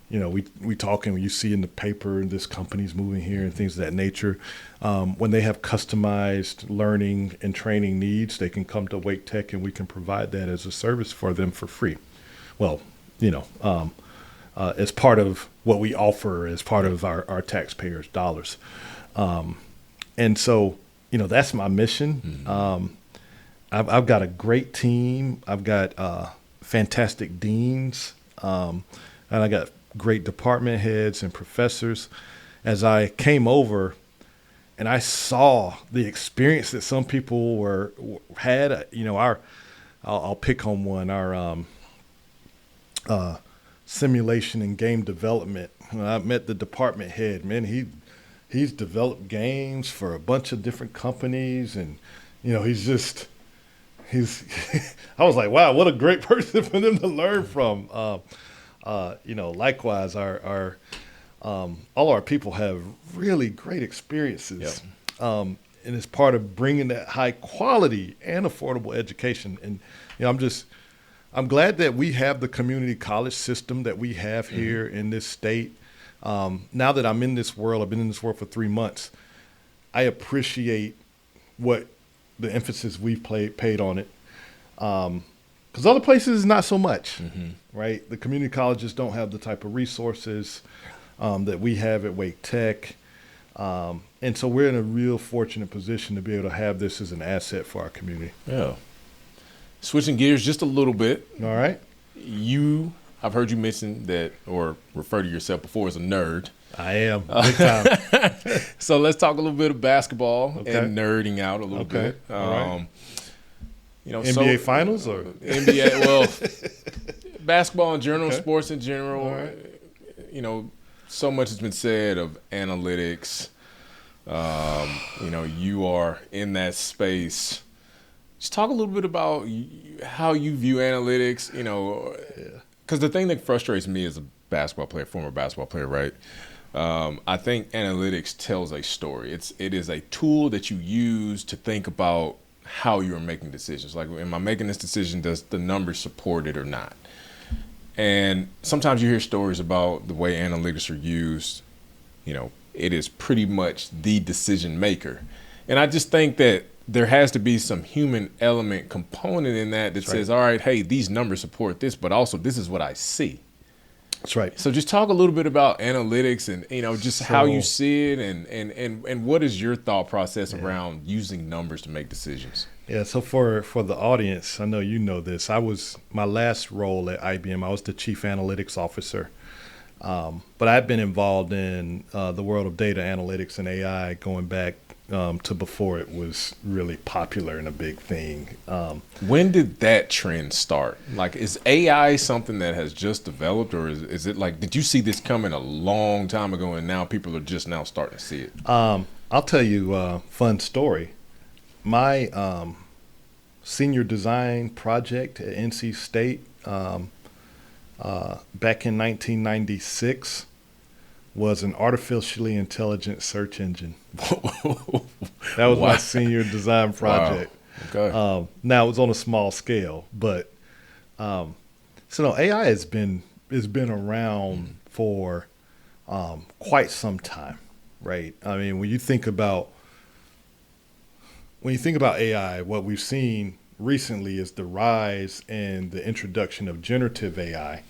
we talk and you see in the paper this company's moving here and things of that nature. When they have customized learning and training needs, they can come to Wake Tech and we can provide that as a service for them for free. Well, as part of what we offer as part of our taxpayers' dollars. And so, that's my mission. I've got a great team. I've got fantastic deans, and I got great department heads and professors. As I came over and I saw the experience that some people had, I'll pick on one, our simulation and game development. When I met the department head, man, he's developed games for a bunch of different companies, and I was like, wow, what a great person for them to learn from. Likewise, our all our people have really great experiences. And it's part of bringing that high quality and affordable education. And I'm glad that we have the community college system that we have here in this state. Now that I'm in this world, I've been in this world for 3 months. I appreciate what the emphasis we've paid on it. Because other places, not so much, right? The community colleges don't have the type of resources that we have at Wake Tech. And so we're in a real fortunate position to be able to have this as an asset for our community. Yeah. Switching gears just a little bit. All right. I've heard you mention that or refer to yourself before as a nerd. I am, big time. So let's talk a little bit of basketball and nerding out a little bit. All right. NBA Finals or? NBA, well, basketball in general, sports in general. All right. So much has been said of analytics. You are in that space. Just talk a little bit about how you view analytics, because the thing that frustrates me as a former basketball player, right? I think analytics tells a story. It is a tool that you use to think about how you're making decisions. Like, am I making this decision? Does the numbers support it or not? And sometimes you hear stories about the way analytics are used. It is pretty much the decision maker. And I just think that there has to be some human element component in that says, all right, hey, these numbers support this, but also this is what I see. That's right. So just talk a little bit about analytics and, just how you see it and what is your thought process around using numbers to make decisions? Yeah, so for the audience, I know you know this. My last role at IBM, I was the chief analytics officer. But I've been involved in the world of data analytics and AI going back to before it was really popular and a big thing. When did that trend start? Like, is AI something that has just developed, or is it like, did you see this coming a long time ago and now people are just now starting to see it? I'll tell you a fun story. My senior design project at NC State back in 1996 was an artificially intelligent search engine. That was my senior design project. Wow. Okay. Now it was on a small scale, but AI has been around for quite some time, right? I mean, when you think about AI, what we've seen recently is the rise and the introduction of generative AI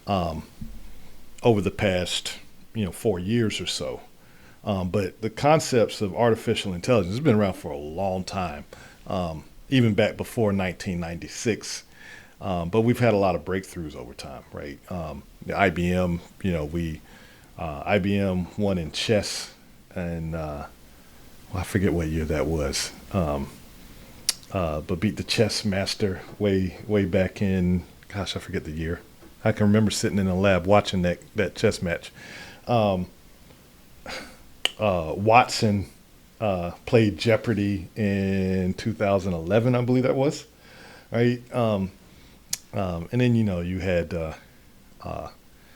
over the past 4 years or so. But the concepts of artificial intelligence has been around for a long time, even back before 1996. But we've had a lot of breakthroughs over time, right? The IBM, IBM won in chess, and I forget what year that was. But beat the chess master way back in, I forget the year. I can remember sitting in a lab watching that chess match. Watson played Jeopardy in 2011, I believe that was, right? And then you had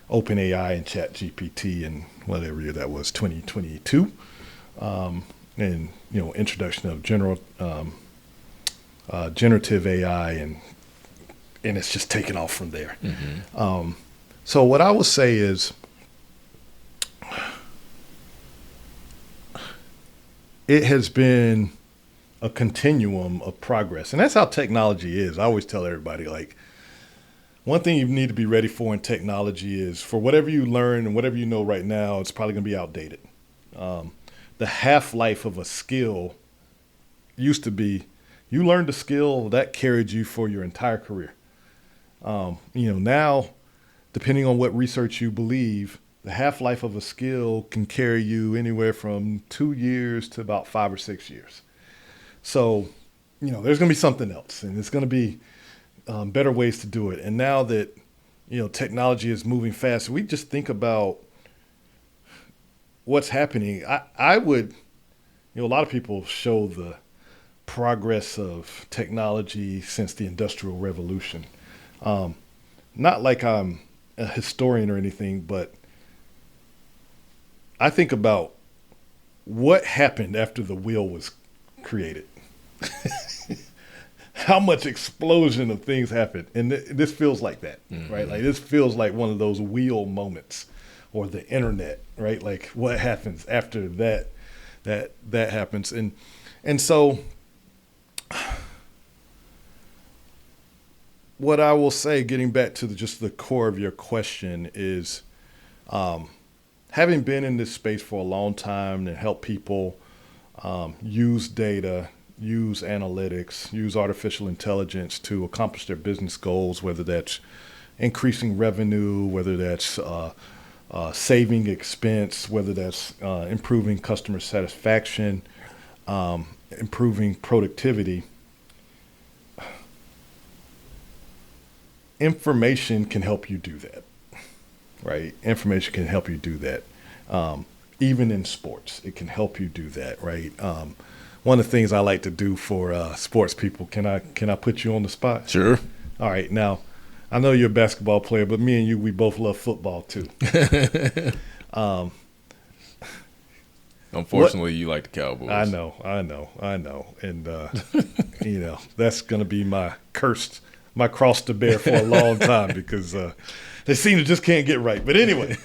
OpenAI and ChatGPT in whatever year that was, 2022, and introduction of generative AI, and it's just taken off from there. So what I would say is, it has been a continuum of progress, and that's how technology is. I always tell everybody, like, one thing you need to be ready for in technology is, for whatever you learn and whatever you know right now, it's probably going to be outdated. The half-life of a skill used to be, you learned a skill that carried you for your entire career. Now, depending on what research you believe, the half-life of a skill can carry you anywhere from 2 years to about 5 or 6 years. So, there's going to be something else, and it's going to be better ways to do it. And now that, technology is moving fast, we just think about what's happening. I would, a lot of people show the progress of technology since the Industrial Revolution. Not like I'm a historian or anything, but I think about what happened after the wheel was created? How much explosion of things happened? And this feels like that, right? Like this feels like one of those wheel moments, or the internet, right? Like what happens after that happens. And so what I will say, getting back to just the core of your question, is having been in this space for a long time and help people use data, use analytics, use artificial intelligence to accomplish their business goals, whether that's increasing revenue, whether that's saving expense, whether that's improving customer satisfaction, improving productivity. Information can help you do that, right? Information can help you do that. Even in sports, it can help you do that, right? One of the things I like to do for sports people, can I put you on the spot? Sure. All right. Now, I know you're a basketball player, but me and you, we both love football too. Unfortunately, you like the Cowboys. I know. And, that's going to be my cross to bear for a long time, because they seem to just can't get right. But anyway,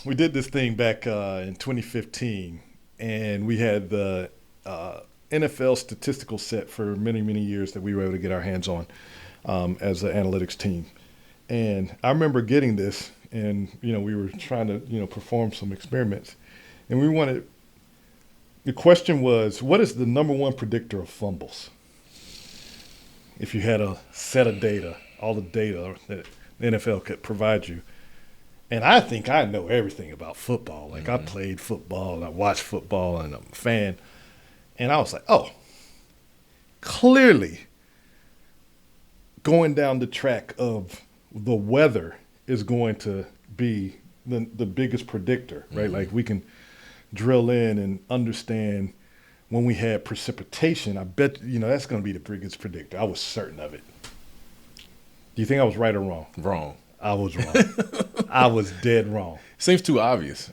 we did this thing back in 2015, and we had the NFL statistical set for many, many years that we were able to get our hands on as an analytics team. And I remember getting this, and we were trying to perform some experiments, and the question was, what is the number one predictor of fumbles? If you had a set of data, all the data that the NFL could provide you. And I think I know everything about football. Like I played football and I watched football and I'm a fan. And I was like, oh, clearly going down the track of the weather is going to be the biggest predictor, right? Like we can drill in and understand when we had precipitation. I bet, that's going to be the biggest predictor. I was certain of it. Do you think I was right or wrong? Wrong. I was wrong. I was dead wrong. Seems too obvious.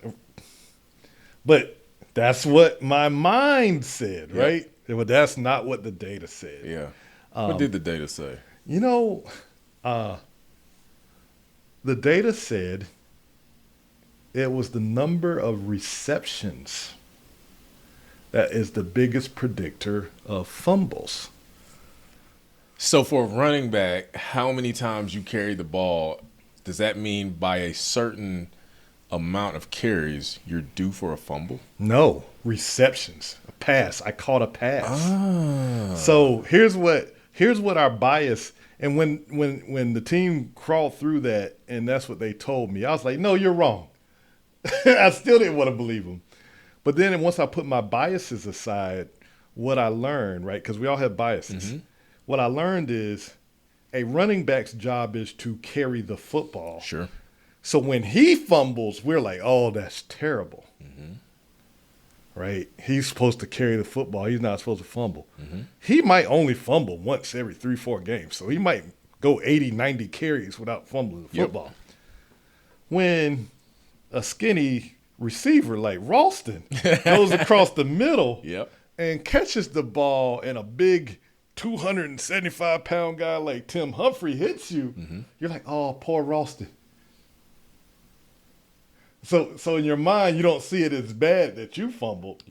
But that's what my mind said, right? But that's not what the data said. Yeah. What did the data say? The data said it was the number of receptions that is the biggest predictor of fumbles. So for a running back, how many times you carry the ball, does that mean by a certain amount of carries you're due for a fumble? No, receptions, a pass. I caught a pass. Ah. So here's what our bias. And when the team crawled through that, and that's what they told me, I was like, no, you're wrong. I still didn't want to believe them. But then once I put my biases aside, what I learned, right, because we all have biases, what I learned is a running back's job is to carry the football. Sure. So when he fumbles, we're like, oh, that's terrible. Right? He's supposed to carry the football. He's not supposed to fumble. He might only fumble once every 3-4 games. So he might go 80, 90 carries without fumbling the football. When a skinny receiver like Ralston goes across the middle and catches the ball, and a big 275-pound guy like Tim Humphrey hits you, you're like, oh, poor Ralston. So in your mind, you don't see it as bad that you fumbled.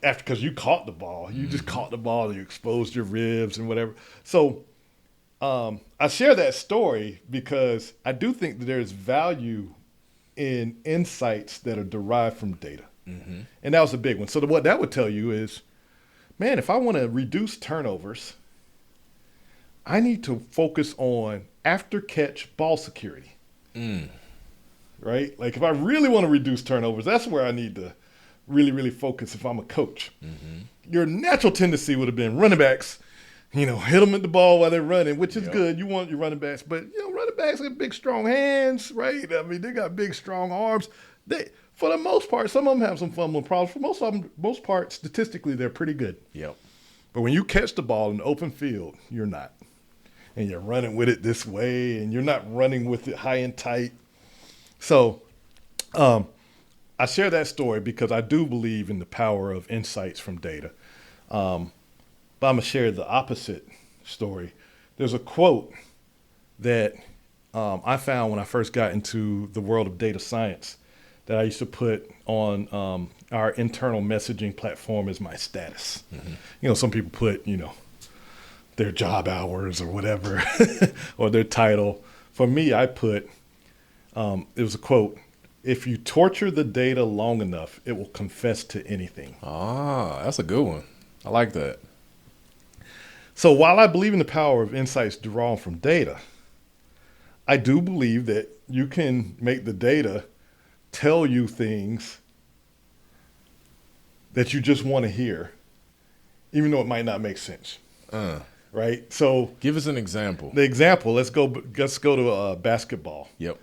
Because you caught the ball. You just caught the ball and you exposed your ribs and whatever. So I share that story because I do think that there's value in insights that are derived from data. And that was a big one. So what that would tell you is, man, if I want to reduce turnovers, I need to focus on after-catch ball security. Right? Like if I really want to reduce turnovers, that's where I need to really, really focus if I'm a coach. Your natural tendency would have been running backs, hit them at the ball while they're running, which is good. You want your running backs, but running backs have big, strong hands, right? I mean, they got big, strong arms. For the most part, some of them have some fumbling problems. For most part, statistically, they're pretty good. But when you catch the ball in the open field, you're not. And you're running with it this way, and you're not running with it high and tight. So I share that story because I do believe in the power of insights from data. But I'm going to share the opposite story. There's a quote that I found when I first got into the world of data science that I used to put on our internal messaging platform as my status. Mm-hmm. Some people put, their job hours or whatever, or their title. For me, I put, it was a quote, "If you torture the data long enough, it will confess to anything." Ah, that's a good one. I like that. So while I believe in the power of insights drawn from data, I do believe that you can make the data tell you things that you just want to hear, even though it might not make sense. Right? So give us an example. The example, let's go to basketball. Yep.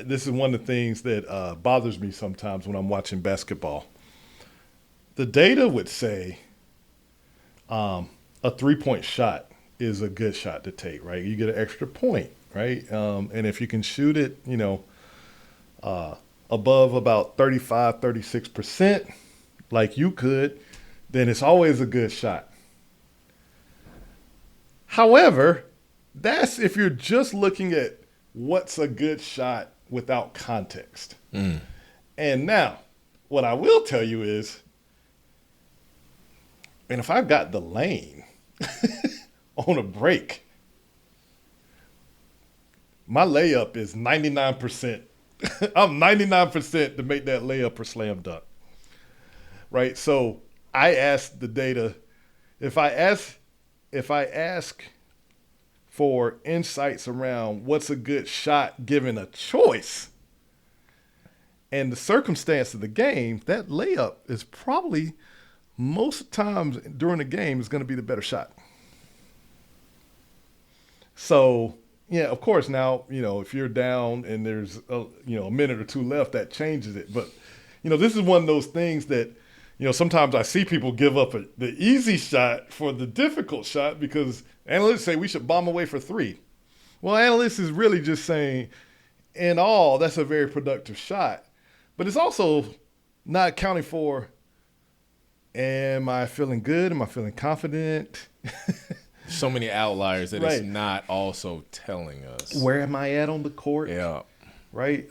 This is one of the things that bothers me sometimes when I'm watching basketball. The data would say a 3-point shot is a good shot to take, right? You get an extra point, right? And if you can shoot it, above about 35, 36%, like you could, then it's always a good shot. However, that's if you're just looking at what's a good shot without context. And now, what I will tell you is, and if I've got the lane on a break, my layup is 99%. I'm 99% to make that layup or slam dunk. Right? So I ask the data, if I ask for insights around what's a good shot given a choice and the circumstance of the game, that layup is probably most times during the game is going to be the better shot. So, yeah, of course, now, if you're down and there's a minute or two left, that changes it. But, this is one of those things that, sometimes I see people give up the easy shot for the difficult shot because analysts say we should bomb away for 3. Well, analysts is really just saying, in all, that's a very productive shot. But it's also not accounting for, am I feeling good? Am I feeling confident? So many outliers that Right. It's not also telling us. Where am I at on the court? Yeah. Right?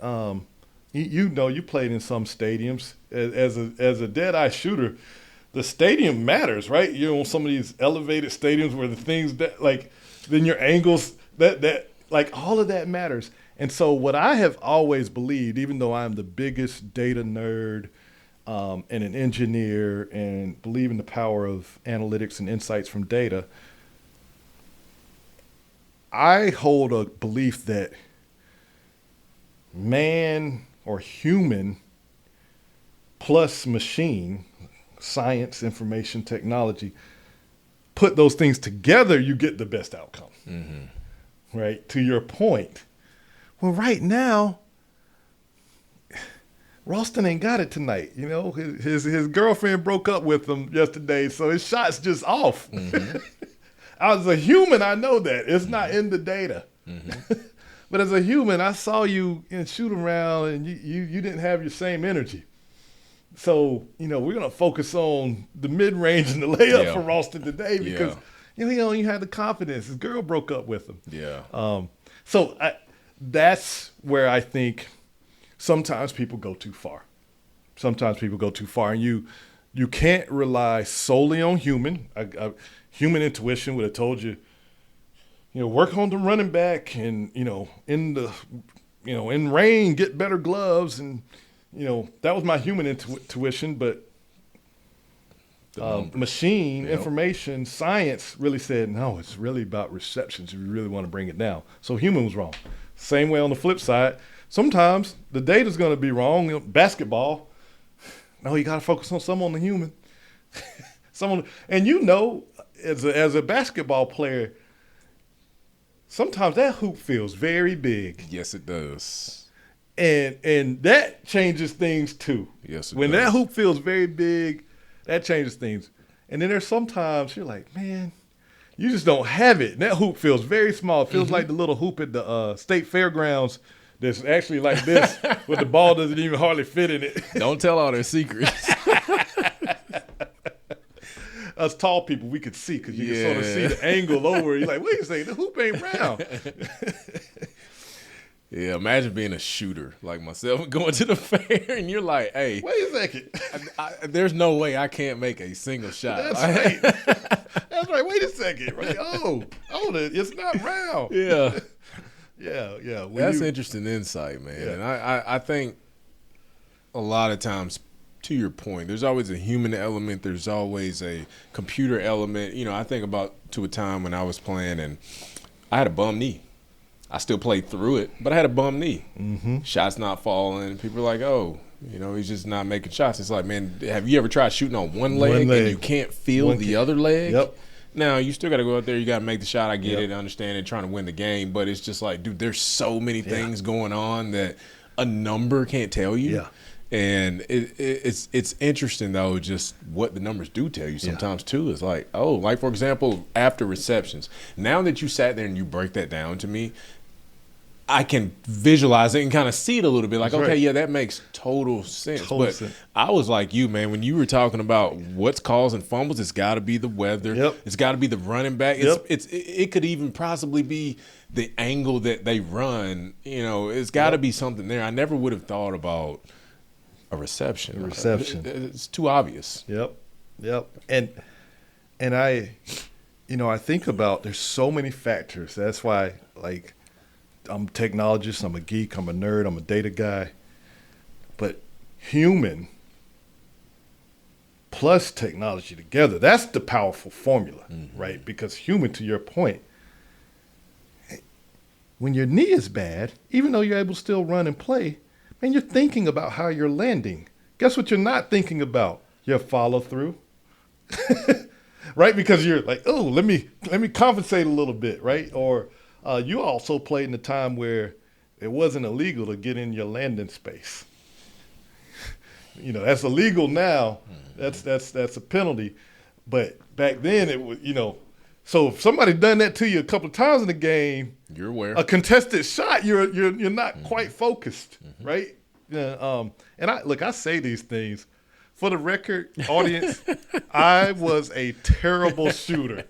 You played in some stadiums. As a dead-eye shooter, the stadium matters, right? You're on some of these elevated stadiums where the things that, then your angles, that all of that matters. And so what I have always believed, even though I'm the biggest data nerd and an engineer and believe in the power of analytics and insights from data, I hold a belief that man or human plus machine, science, information, technology, put those things together, you get the best outcome. Mm-hmm. Right? To your point. Well, right now, Ralston ain't got it tonight. His girlfriend broke up with him yesterday, so his shot's just off. Mm-hmm. As a human, I know that. It's not in the data. Mm-hmm. But as a human, I saw you shoot around and you didn't have your same energy. So, we're going to focus on the mid-range and the layup for Ralston today because, you had the confidence. His girl broke up with him. Yeah. So that's where I think sometimes people go too far. And you can't rely solely on human. Human intuition would have told you, work on the running back and, in rain, get better gloves. And, that was my human intuition. But machine, information, science really said, no, it's really about receptions if you really want to bring it down. So human was wrong. Same way on the flip side. Sometimes the data's going to be wrong. Basketball, no, you got to focus on some on the human. And as a basketball player, sometimes that hoop feels very big. Yes, it does. And that changes things too. Yes, it when does. That hoop feels very big, that changes things. And then there's sometimes you're like, man, you just don't have it. And that hoop feels very small. It feels like the little hoop at the state fairgrounds that's actually like this, but the ball doesn't even hardly fit in it. Don't tell all their secrets. Us tall people, we could see because you can sort of see the angle over. You're like, wait a second, the hoop ain't round. Yeah, imagine being a shooter like myself going to the fair and you're like, hey. Wait a second. There's no way I can't make a single shot. That's right. That's right. Wait a second. Right? It's not round. Yeah. Yeah. That's interesting insight, man. Yeah. And I think a lot of times, to your point, there's always a human element. There's always a computer element. You know, I think about to a time when I was playing and I had a bum knee. I still played through it, but I had a bum knee. Mm-hmm. Shots not falling. People are like, oh, you know, he's just not making shots. It's like, man, have you ever tried shooting on one leg and you can't feel the other leg? Yep. Now, you still got to go out there. You got to make the shot. I get it, understand it, trying to win the game. But it's just like, dude, there's so many things going on that a number can't tell you. Yeah. And it's interesting, though, just what the numbers do tell you sometimes, too. It's like, oh, like, for example, after receptions. Now that you sat there and you break that down to me, I can visualize it and kind of see it a little bit. Like, That's okay, right. yeah, that makes total sense. I was like you, man, when you were talking about what's causing fumbles, it's got to be the weather. Yep. It's got to be the running back. It could even possibly be the angle that they run. You know, it's got to be something there. I never would have thought about a reception. It's too obvious. Yep. And I think about there's so many factors. That's why, like, I'm a technologist, I'm a geek, I'm a nerd, I'm a data guy. But human plus technology together, that's the powerful formula, right? Because human, to your point, when your knee is bad, even though you're able to still run and play, man, you're thinking about how you're landing. Guess what you're not thinking about? Your follow through. Right? Because you're like, oh, let me compensate a little bit, right? Or you also played in a time where it wasn't illegal to get in your landing space. You know, that's illegal now. That's a penalty. But back then it was, you know, so if somebody done that to you a couple of times in the game, you're aware. A contested shot, you're not quite focused, right? Yeah. And I say these things for the record, audience. I was a terrible shooter.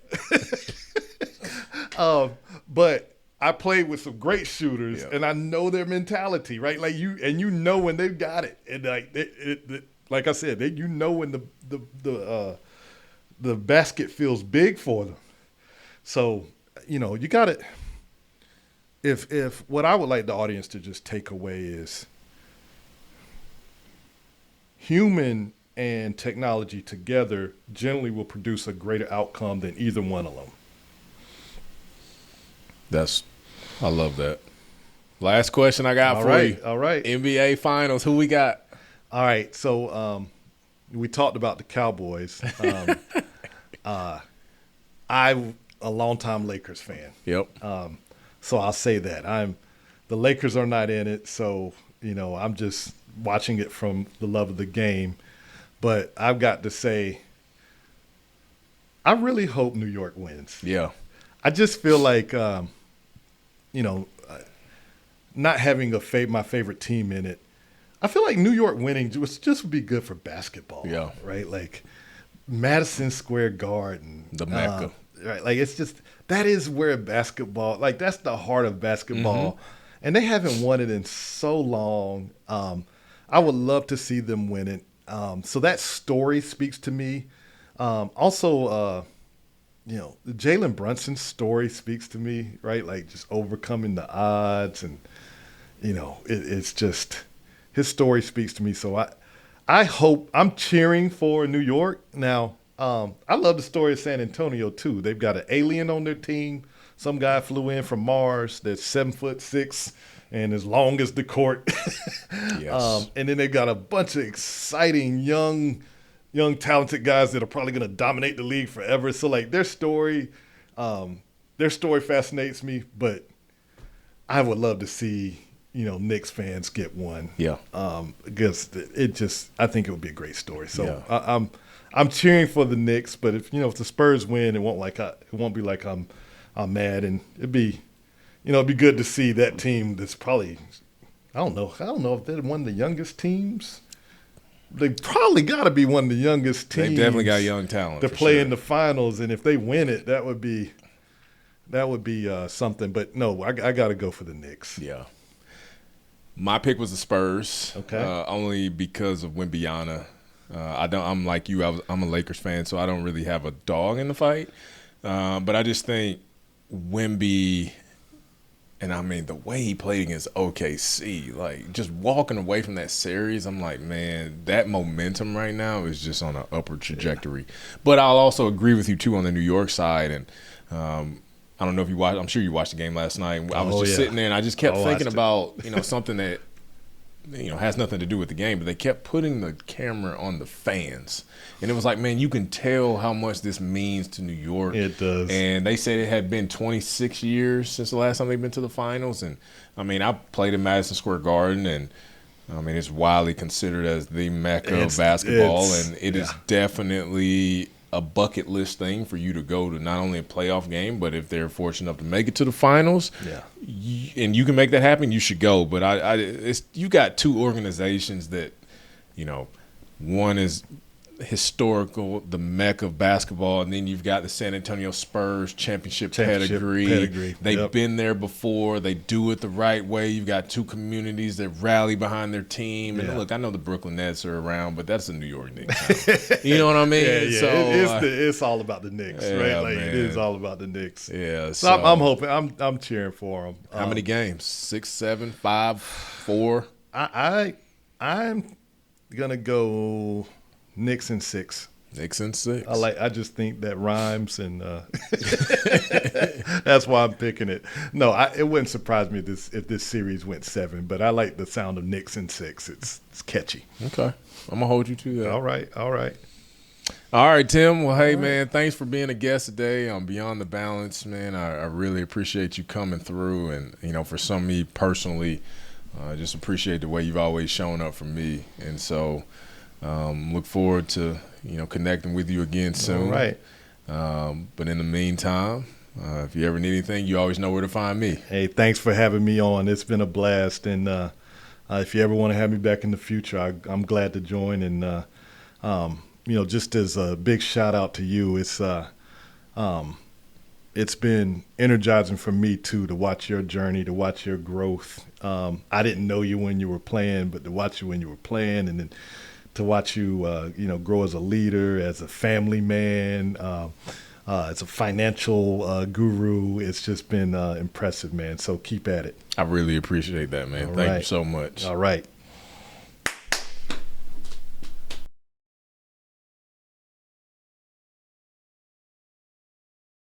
But I played with some great shooters, and I know their mentality, right? Like you know when they've got it, and like I said, you know when the basket feels big for them. So, you know, you got it. If what I would like the audience to just take away is human and technology together generally will produce a greater outcome than either one of them. I love that. Last question I got for you. All right. NBA Finals, who we got? All right. So we talked about the Cowboys. I'm a longtime Lakers fan. Yep. So I'll say that. The Lakers are not in it, so, you know, I'm just watching it from the love of the game. But I've got to say, I really hope New York wins. Yeah. I just feel like, you know, not having my favorite team in it, I feel like New York winning just would be good for basketball. Yeah. Right? Like Madison Square Garden. The Mecca. Right. Like it's just, that is where basketball, like that's the heart of basketball. And they haven't won it in so long. I would love to see them win it. So that story speaks to me. Also, you know, the Jalen Brunson story speaks to me, right? Like just overcoming the odds and, you know, it's just, his story speaks to me. So I hope, I'm cheering for New York. Now, I love the story of San Antonio too. They've got an alien on their team. Some guy flew in from Mars that's 7'6" and as long as the court. Yes. And then they've got a bunch of exciting young talented guys that are probably going to dominate the league forever. So like their story fascinates me, but I would love to see, you know, Knicks fans get one. Yeah. Because I think it would be a great story. So yeah. I'm cheering for the Knicks, but if the Spurs win, it won't be like I'm mad, and it'd be good to see that team that's probably I don't know. I don't know if they're one of the youngest teams. They probably got to be one of the youngest teams. They've definitely got young talent to for play sure. in the finals, and if they win it, that would be something. But no, I got to go for the Knicks. Yeah. My pick was the Spurs. Okay. Only because of Wembanyama. I'm like you. I'm a Lakers fan, so I don't really have a dog in the fight. But I just think Wemby, and I mean the way he played against OKC, like just walking away from that series, I'm like, man, that momentum right now is just on an upward trajectory. Yeah. But I'll also agree with you too on the New York side, and I don't know if you watched. I'm sure you watched the game last night. I was just sitting there, and I just kept thinking about something that has nothing to do with the game, but they kept putting the camera on the fans, and it was like, man, you can tell how much this means to New York. It does. And they said it had been 26 years since the last time they've been to the finals, and I mean, I played in Madison Square Garden, and I mean, it's widely considered as the mecca of basketball, and it is definitely a bucket list thing for you to go to not only a playoff game, but if they're fortunate enough to make it to the finals, and you can make that happen, you should go. But you got two organizations that, one is historical, the mecca of basketball, and then you've got the San Antonio Spurs championship pedigree. They've been there before. They do it the right way. You've got two communities that rally behind their team. And look, I know the Brooklyn Nets are around, but that's a New York Knicks. You know what I mean? Yeah. So it's all about the Knicks, right? Like, it is all about the Knicks. Yeah. So I'm hoping. I'm cheering for them. How many games? 6, 7, 5, 4? I'm gonna go Knicks in 6. Knicks in 6. I just think that rhymes, and that's why I'm picking it. No, it wouldn't surprise me if this series went 7, but I like the sound of Knicks in 6. It's catchy. Okay, I'm gonna hold you to that. All right, Tim. Well, hey, man, thanks for being a guest today on Beyond the Balance, man. I really appreciate you coming through, and for some of me personally, I just appreciate the way you've always shown up for me, and so. Look forward to connecting with you again soon. All right. But in the meantime, if you ever need anything, you always know where to find me. Hey, thanks for having me on. It's been a blast, and if you ever want to have me back in the future, I'm glad to join. And just as a big shout out to you, it's been energizing for me too to watch your journey, to watch your growth. I didn't know you when you were playing, but to watch you when you were playing, and then to watch you, grow as a leader, as a family man, as a financial guru. It's just been impressive, man. So keep at it. I really appreciate that, man. Thank you so much. All right.